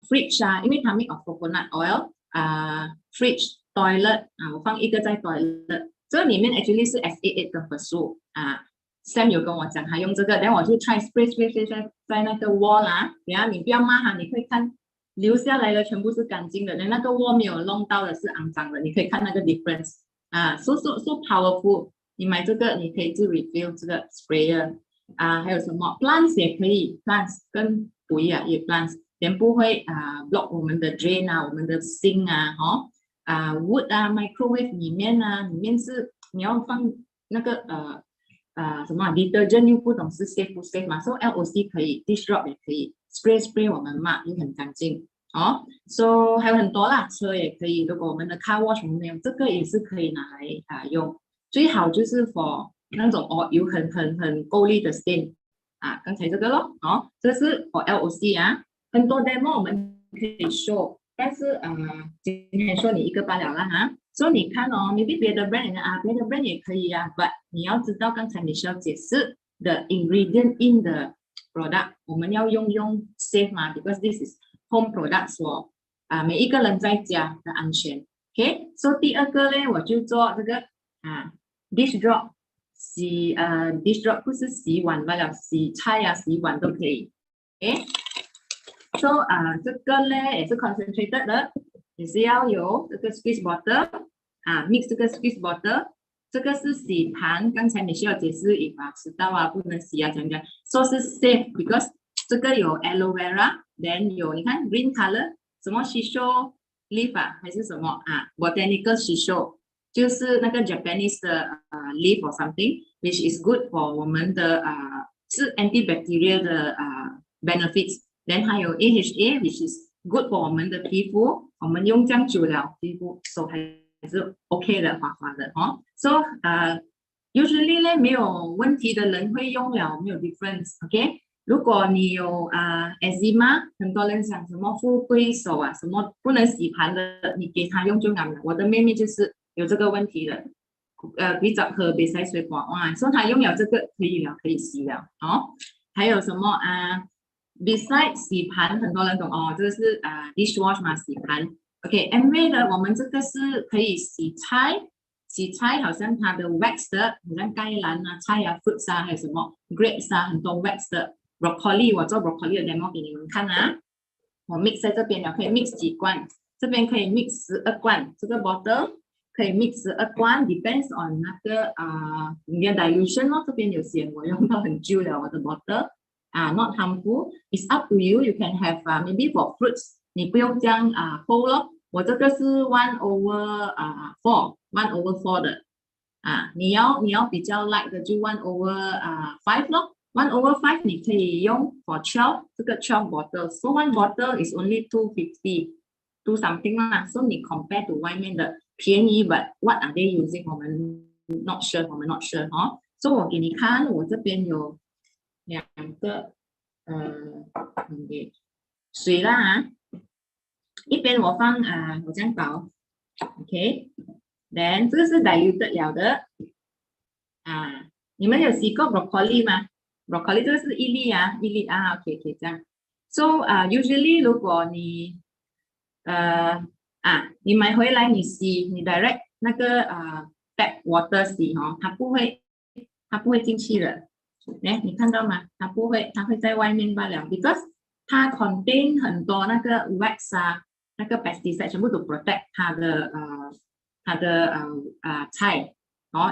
，fridge 因为它 make of coconut oil， fridge toilet 我放一个在 toilet， 这里面 actually 是 SA8 的分数Sam 有跟我讲他用这个，然后我就 try spray 在那个 wall 等下你不要骂他，你会看留下来的全部是干净的，那个 wall 没有弄到的是肮脏的，你可以看那个 difference so powerful。你买这个你可以自 refill 这个 sprayer还有什么 plants 也可以 ，plants 跟不一样也 plants， 全部会block 我们的 drain 我们的 sink wood microwave 里面是你要放那个什么 detergent 又不懂是 safe 不 safe 嘛 ，so LOC 可以 ，dish drop 也可以 ，spray 我们抹又很干净，so 还有很多啦，车也可以，如果我们的 car wash 我们没有这个也是可以拿来用，最好就是 for 那种有很够力的 stain 刚才这个咯，这是 for LOC 很多 demo 我们可以 show， 但是今天说你一个罢了啦所以你看maybe 别的 brand 别的 brand 也可以but 你要知道刚才你需要解释 the ingredient in the product， 我们要用 safe 嘛 ，because this is home products for 每一个人在家的安全。OK， 所以第二个呢，我就做这个dish drop dish drop 不是洗碗罢了，洗菜洗碗都可以。OK， so 这个呢也是 concentrated 的，也是要有这个 squeeze bottle。mix 这个 squeeze bottle， 这个是洗盘，刚才你需要解释迟到不能洗讲说是 safe because 这个有 aloe vera，then 有你看 green color 什么 shisho leaf 还是什么botanical shisho， 就是那个 Japanese 的leaf or something which is good for 我们的是 antibacterial 的benefits，then 还有 AHA which is good for 我们的皮肤，我们用这样久了皮肤手还是 OK 的，滑滑的so usually 呢没有问题的人会用了，没有 difference。OK， 如果你有eczema， 很多人想什么富贵手什么不能洗盘的，你给他用就好了。我的妹妹就是有这个问题的，比较喝别塞水果所以她用了这个可以了，可以洗了还有什么besides 洗盘，很多人懂这个是dishwash 嘛，洗盘。OK，Amway 的我们这个是可以洗菜，好像它的 wax 的，好像芥兰菜fruits 还有什么 grapes 很多 wax 的 broccoli， 我做 broccoli 的 demo 给你们看我 mix 在这边了，可以 mix 几罐，这边可以 mix 12罐，这个 bottle 可以 mix 12罐 ，depends on 那个你的 dilution 这边有写我用到很久了，我的 bottle not harmful， it's up to you， you can have maybe for fruits。你不用这样whole 咯，我这个是 1/4 的你要比较 light 的就 1/5 咯，1/5 你可以用 for 12， 这个12 bottle，so one bottle is only 250 do something 啦，so 你 compare to 外面的便宜 but what are they using 我们 not sure so 我给你看，我这边有2个水啦一边我放我这样倒 ，OK，then 这个是 diluted 了的你们有洗过 broccoli 吗 ？broccoli 这个是一粒OK 这样。So usually 如果你你买回来你洗，你 direct 那个tap water 洗它不会进去的。你看到吗？它不会，它会在外面罢了 ，because 它 contain 很多那个 wax 那个 pesticide 全部都 protect 它的菜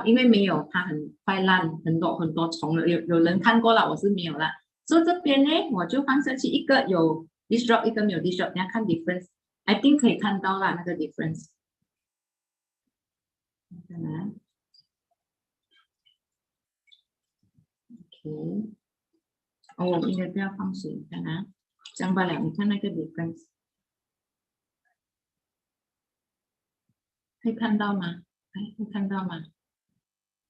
因为没有它很快烂，很多虫了，有人看过了，我是没有啦。所以这边呢，我就放下去一个有 dish drop， 一个没有 dish drop， 大家看 difference，I think 可以看到啦那个 difference。OK， 应该不要放水，看这样罢了，你看那个 difference。会看到吗？会看到吗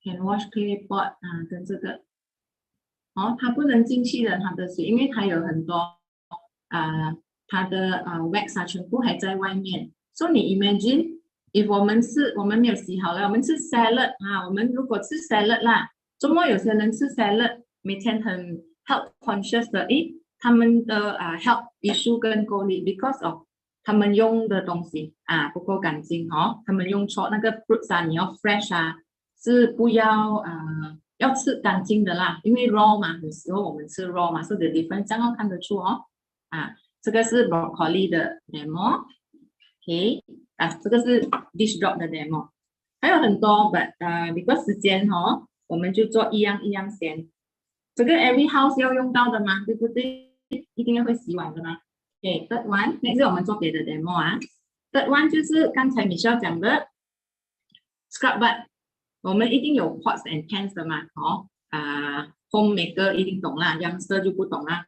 ？Can wash clay pot 跟这个它不能进去的，它的水，因为它有很多它的wax 全部还在外面。所以你 imagine， if 我们没有洗好了，我们吃 salad 我们如果吃 salad 啦，周末有些人吃 salad， 每天很 health conscious 的，他们的health issue 更够力 ，because of 他们用的东西啊不够干净哦，他们用错那个 fruits 啊，你要 fresh 啊，是不要要吃干净的啦，因为 raw 嘛，有时候我们吃 raw 嘛，是 the difference， 这样看得出哦。这个是 broccoli 的 demo，OK， 这个是 dish drop 的 demo， 还有很多 but because 时间哦，我们就做一样先。这个 every house 要用到的嘛，对不对？一定要会洗碗的嘛。OK，third one， 那是我们做别的 demo 啊。third one 就是刚才Michelle讲的 scrub bud， 我们一定有 pots and pans 的嘛，homemaker 一定懂啦 ，youngster 就不懂啦，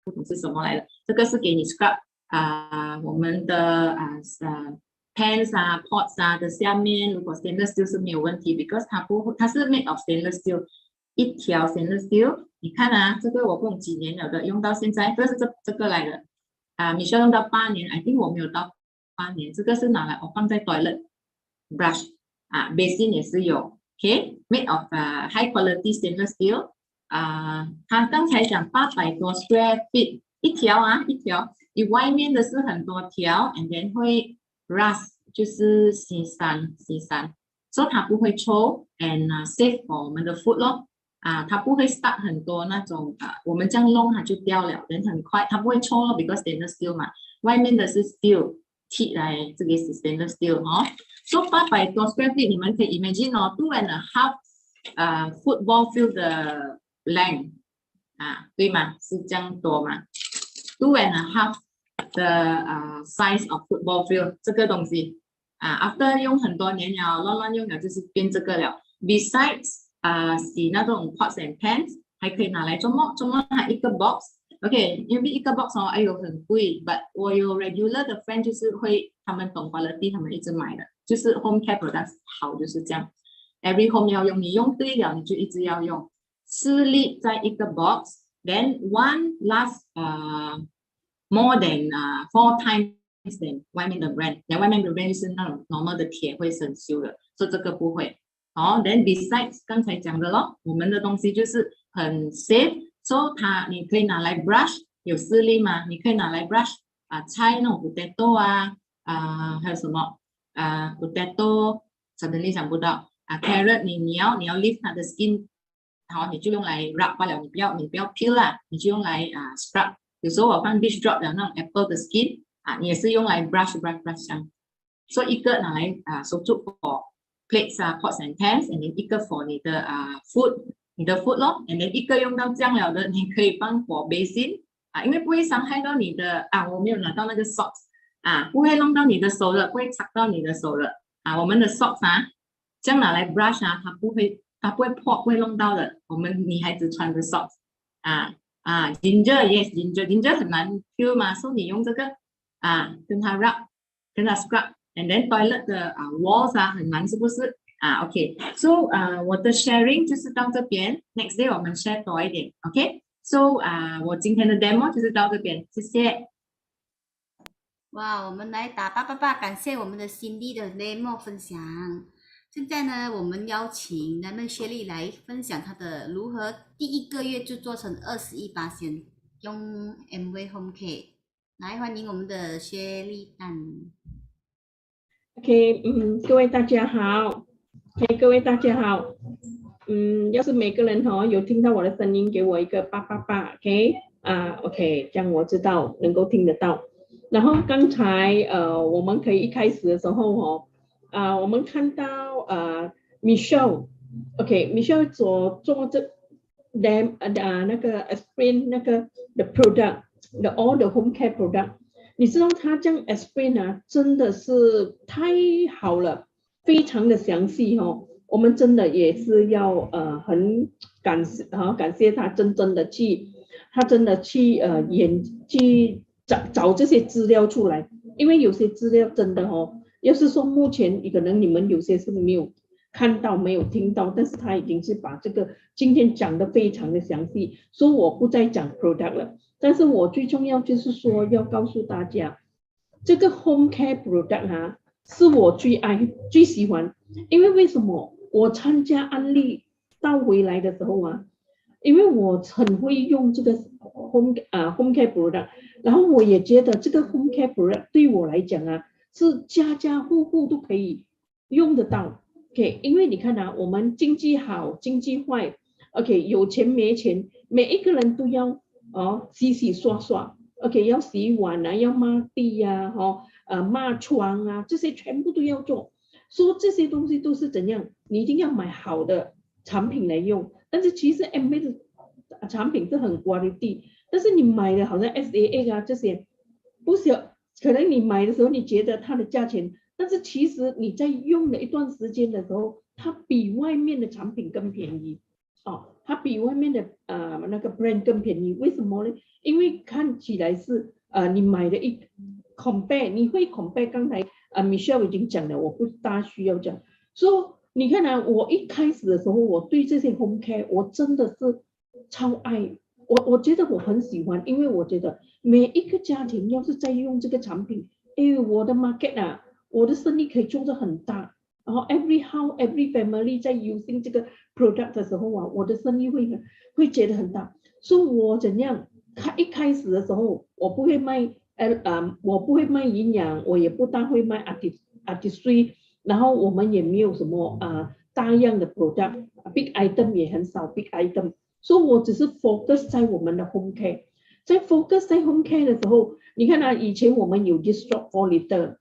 不懂是什么来的。这个是给你 scrub 我们的pans pots 的下面，如果 stainless steel 是没有问题 ，because 它是 made of stainless steel， 一条 stainless steel， 你看这个我不懂几年了的，用到现在，这是这个来的Michelle 用到8年 ，I think 我没有到8年，这个是拿来我放在 toilet brush basin 也是有 ，OK，made of high quality stainless steel， 他刚才讲800多 square feet 一条，你外面的是很多条 ，and then 会 rust 就是洗散，所以它不会臭 and safe for 我们的 food 咯。它不会 start 很多那种我们这样弄它就掉了，人很快，它不会臭咯 ，because stainless steel 嘛，外面的是 steel 铁来，这个是 stainless steel 哦。So 800多 square feet， 你们可以 imagine 哦 ，2.5 football field 的 length 对吗？是这样多嘛 ？2.5 的size of football field 这个东西after 用很多年了，乱用了就是变这个了。Besides洗那种 pots and pans 还可以拿来做么？还一个 box。OK， 因为一个 box 哎呦很贵 ，but 我有 regular 的 friend 就是会他们懂 quality， 他们一直买的，就是 home care products 好就是这样。Every home 要用，你用对了你就一直要用。4粒在一个 box，then one last more than 4 times than 外面的 brand， 外面的 brand 是那种 normal 的铁会生锈的，所以这个不会。then besides 刚才讲的咯，我们的东西就是很 safe，so 你可以拿来 brush， 有4粒嘛，你可以拿来 brush 菜那种 potato 还有什么potato suddenly 想不到carrot， 你要 leave 它的 skin， 你就用来 wrap 罢了，你不要 peel 啦，你就用来scrub。有时候我放 dish drop 的那种 apple 的 skin 你也是用来 brush 这样，所以一个拿来收住 for plates pots and pans， and then 一个 for 你的food 咯 ，and then 一个用到这样了的，你可以放 for basin 因为不会伤害到你的我没有拿到那个 socks 不会弄到你的手的，不会擦到你的手的我们的 socks 这样拿来 brush 它不会破，不会弄到的。我们女孩子穿的 socks ginger yes ginger 很难 peel 嘛，所以你用这个跟它 wrap 跟它 scrub。And then toilet 的walls 很难是不是？OK， so 我的 sharing 就是到这边 ，next day 我们 share 多一点 ，OK？So 我今天的 demo 就是到这边，谢谢。哇，我们来打888，感谢我们的 Cindy 的 demo 分享。现在呢，我们邀请咱们薛丽来分享她的如何第1个月就做成21%用 Amway Home Care。来欢迎我们的薛丽蛋。OK， 各位大家好。OK， 各位大家好。要是每个人有听到我的声音，给我一个888 ，OK， OK， 这样我知道能够听得到。然后刚才我们可以一开始的时候我们看到Michelle，OK，Michelle 所做这那个 explain 那个 the product， all the home care product。你知道他这样 explain 真的是太好了，非常的详细我们真的也是要很感谢他真的去找这些资料出来，因为有些资料真的要是说目前可能你们有些是没有看到没有听到，但是他已经是把这个今天讲的非常的详细，所以我不再讲 product 了。但是我最重要就是说要告诉大家，这个 home care product 是我最爱最喜欢，因为为什么我参加安利到回来的时候因为我很会用这个 home care product， 然后我也觉得这个 home care product 对我来讲啊，是家家户户都可以用得到。OK， 因为你看啊，我们经济好，经济坏 ，OK， 有钱没钱，每一个人都要洗洗刷刷 ，OK， 要洗碗啊，要抹地呀，抹窗啊，这些全部都要做。说这些东西都是怎样，你一定要买好的产品来用。但是其实 MA 的产品是很 quality， 但是你买的好像 SAA 啊这些，不小，可能你买的时候你觉得它的价钱，但是其实你在用了一段时间的时候，它比外面的产品更便宜。它比外面的那个 brand 更便宜，为什么呢？因为看起来是你买的compare， 你会 compare， 刚才Michelle 已经讲了，我不大需要讲。说你看啊，我一开始的时候，我对这些 home care 我真的是超爱，我觉得我很喜欢，因为我觉得每一个家庭要是在用这个产品，因为我的 market 啊，我的生意可以做得很大。然后 every house every family 在 using 这个 product 的时候啊，我的生意会觉得很大。所以我怎样一开始的时候，我不会卖我不会卖营养，我也不大会卖 artistry， 然后我们也没有什么大量的 product， big item 也很少 big item， 所以我只是 focus 在我们的 home care。在 focus 在 home care 的时候，你看啊，以前我们有 distrop for litter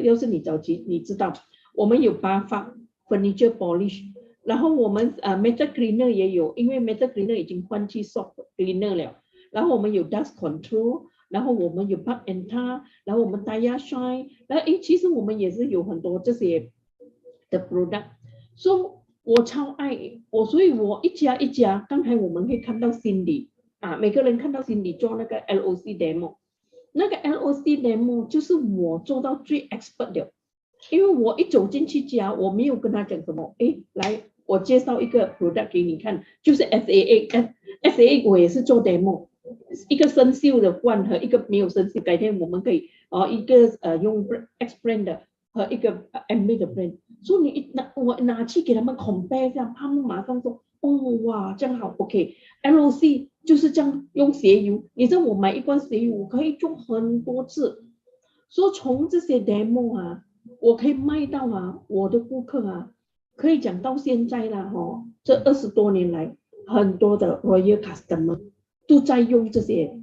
要是你早期你知道。我们有8发 furniture polish， 然后我们metal cleaner 也有，因为 metal cleaner 已经换去 soft cleaner 了。然后我们有 dust control， 然后我们有 bug and tar， 然后我们 tire shine， 然后其实我们也是有很多这些的 product。所以我超爱所以我一家一家，刚才我们会看到 Cindy 每个人看到 Cindy 做那个 LOC demo， 那个 LOC demo 就是我做到最 expert 的。因为我一走进去家，我没有跟他讲什么，来，我介绍一个 product 给你看，就是 SAA 我也是做 demo， 一个生锈的罐和一个没有生锈，改天我们可以一个用 X brand 的和一个 MA 的 brand， 所以我拿去给他们 compare 一下，他们马上说，哇，这样好 ，OK，LOC 就是这样用鞋油，你知道我买一罐鞋油，我可以做很多次，所以从这些 demo我可以卖到我的顾客可以讲到现在啦这20多年来，很多的 royal customer 都在用这些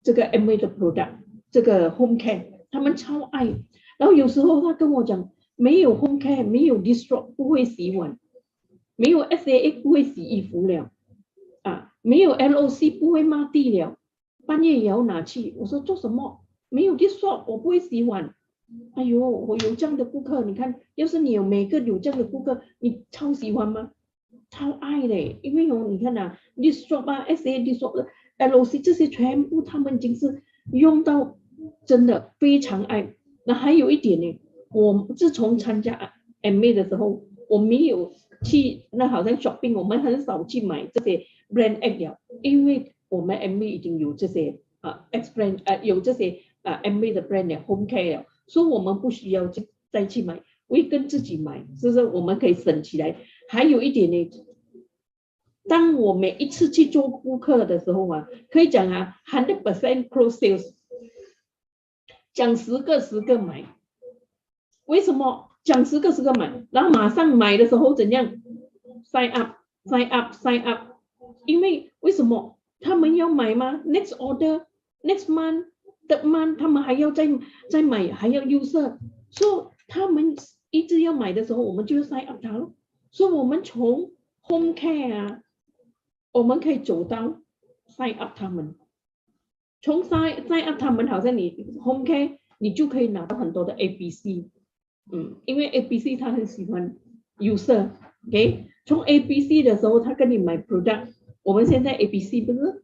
这个 MA 的 product， 这个 home care， 他们超爱。然后有时候他跟我讲，没有 home care， 没有 distrop 不会洗碗，没有 SAA 不会洗衣服了没有 LOC 不会抹地了，半夜也要拿去。我说做什么？没有 distrop 我不会洗碗。哎呦，我有这样的顾客，你看，要是你有每个有这样的顾客，你超喜欢吗？超爱嘞，因为你看distrop SA distrop LOC 这些全部他们已经是用到真的非常爱。那还有一点呢，我自从参加 MA 的时候，我没有去好像 shopping， 我们很少去买这些 brand act 了，因为我们 MA 已经有这些X brand 有这些MA 的 brand 了 home care 了。所以我们不需要再去买，我会跟自己买，是不是？我们可以省起来。还有一点呢，当我每一次去做顾客的时候可以讲100% close sales， 讲10个买。为什么讲10个买？然后马上买的时候怎样 sign up？ 因为为什么他们要买吗 ？Next order next month。third month 他们还要再买，还要user，所以他们一直要买的时候，我们就要 sign up 他咯。所以我们从 home care 我们可以走到 sign up 他们，从 sign up 他们，好像你 home care 你就可以拿到很多的 ABC， 因为 ABC 他很喜欢 user，OK， 从 ABC 的时候他跟你买 product， 我们现在 ABC 不是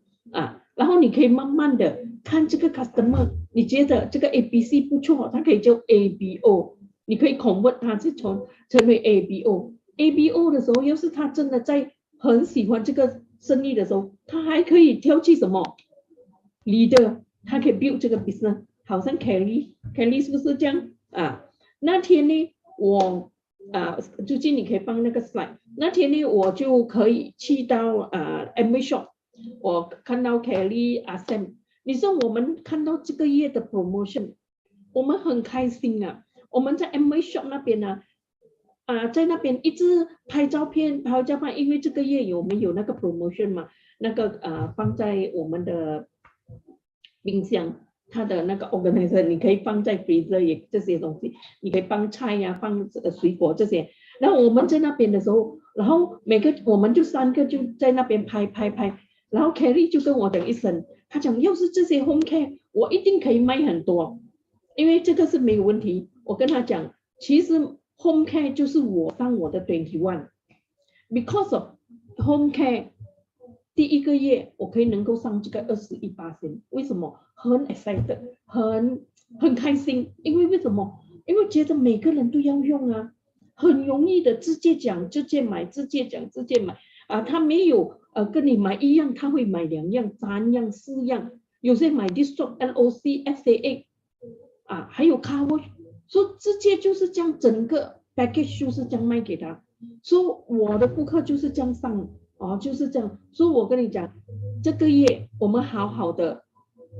然后你可以慢慢的看这个 customer， 你觉得这个 ABC 不错，它可以叫 ABO， 你可以 convert 它成为 ABO 的时候，要是他真的在很喜欢这个生意的时候，他还可以挑去什么 leader， 他可以 build 这个 business， 好像 Kelly 是不是这样那天呢我最近你可以放那个 slide。那天呢，我就可以去到Amway Shop， 我看到 Kelly Sam， 你说我们看到这个月的 promotion， 我们很开心啊。我们在 Amway Shop 那边呢，在那边一直拍照片，因为这个月我们有那个 promotion 嘛，那个放在我们的冰箱。它的那个 organizer 你可以放在 freezer 也这些东西，你可以放菜呀、放水果这些。然后我们在那边的时候，然后我们就3个就在那边拍，然后 Kelly 就跟我讲一声，他讲要是这些 home care 我一定可以卖很多，因为这个是没有问题。我跟他讲，其实 home care 就是我上我的21 because of home care。第一个月我可以能够上这个21%，为什么？很 excited， 很开心，因为为什么？因为觉得每个人都要用啊，很容易的，直接讲直接买，直接讲直接买他没有跟你买一样，他会买2样、3样、4样，有些买 Distop LOC SAA 还有 Car Wash， 所以直接就是这样，整个 package 就是这样卖给他，所以我的顾客就是这样上。就是这样，所以我跟你讲，这个月我们好好的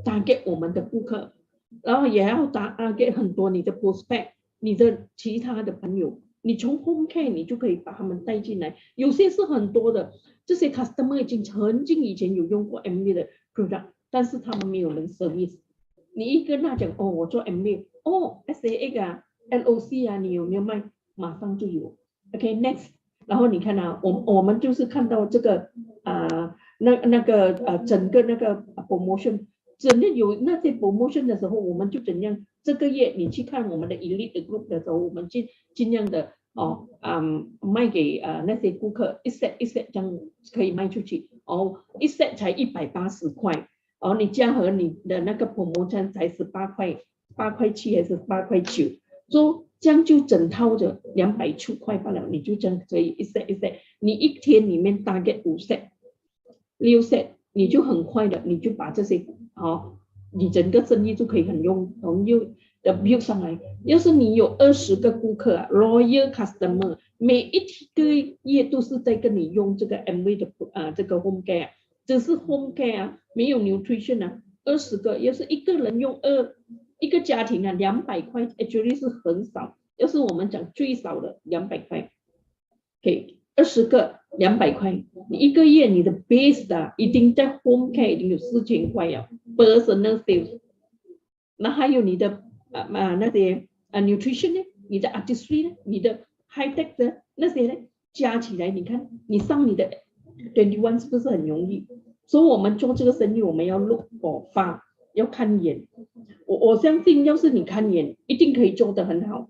target我们的顾客，然后也要target很多你的 prospect， 你的其他的朋友，你从 home care 你就可以把他们带进来，有些是很多的，这些 customer 已经曾经以前有用过 MV 的 product， 但是他们没有人 service， 你一跟他讲我做 MV SAA LOC 你有没有卖？马上就有。 OK next。然后你看我们就是看到这个整个那个 promotion， 整个有那些 promotion 的时候，我们就怎样？这个月你去看我们的 elite group 的时候，我们尽量的卖给那些顾客一 set 这样可以卖出去一 set 才180块你加和你的那个 promotion 才18块，8块7还是8块9，所以这样就整套的200出块罢了，你就这样可以一 set， 你一天里面大概5 set、6 set， 你就很快的，你就把这些你整个生意就可以很容易的 build 上来。要是你有20个顾客loyal customer， 每一个月都是在跟你用这个 MV 的这个 home care， 只是 home care 没有 nutrition 20个，要是一个人用一个家庭200块 actually 是很少，要是我们讲最少的200块，OK 20个200块，你一个月你的 base 一定在 home care 已经有4000块了 personal sales， 那还有你的那些nutrition 呢，你的 artistry 呢，你的 high tech 的那些呢，加起来你看你上你的21是不是很容易？所以我们做这个生意，我们要 look for far， 要看眼。我相信，要是你看眼，一定可以做得很好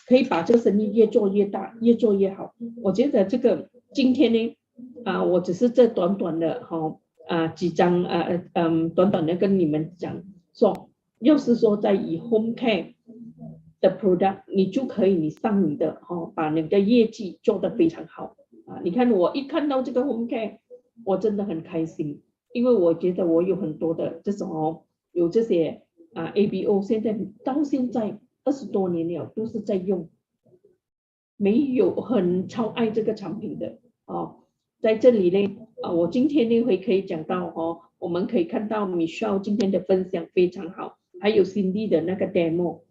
可以把这个生意越做越大，越做越好。我觉得这个今天呢，我只是这短短的几张短短的跟你们讲说，要是说在以 home care 的 product， 你就可以上你的把你的业绩做得非常好你看我一看到这个 home care， 我真的很开心，因为我觉得我有很多的这种有这些ABO， 到现在20多年了都是在用，没有很超爱这个产品的在这里呢我今天呢会可以讲到我们可以看到 Michelle 今天的分享非常好，还有 Cindy 的那个 demo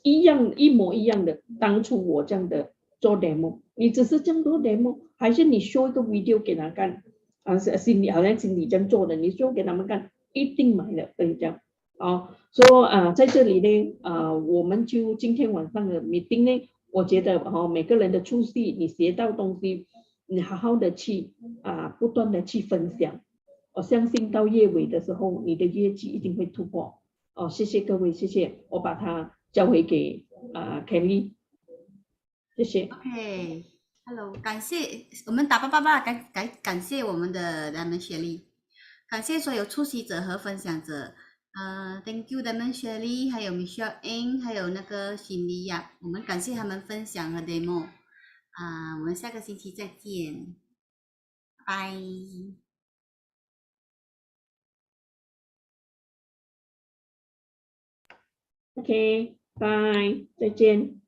一模一样的，当初我这样的做 demo， 你只是这样做 demo， 还是你 show 一个 video 给他看Cindy 好像 Cindy 这样做的，你 show 给他们看，一定买了，跟你讲所以在这里呢我们就今天晚上的 meeting 呢，我觉得每个人的出席，你学到东西，你好好的去不断的去分享，我相信到月尾的时候，你的业绩一定会突破谢谢各位，谢谢，我把它交回给Kelly， 谢谢。OK，Hello， 感谢我们打爸，感谢我们的Diamond雪莉，感谢所有出席者和分享者。Thank you Diamond雪莉，还有 Michelle Ng， 还有那个Cindy呀，我们感谢他们分享和 demo。我们下个星期再见，拜。OK，拜，再见。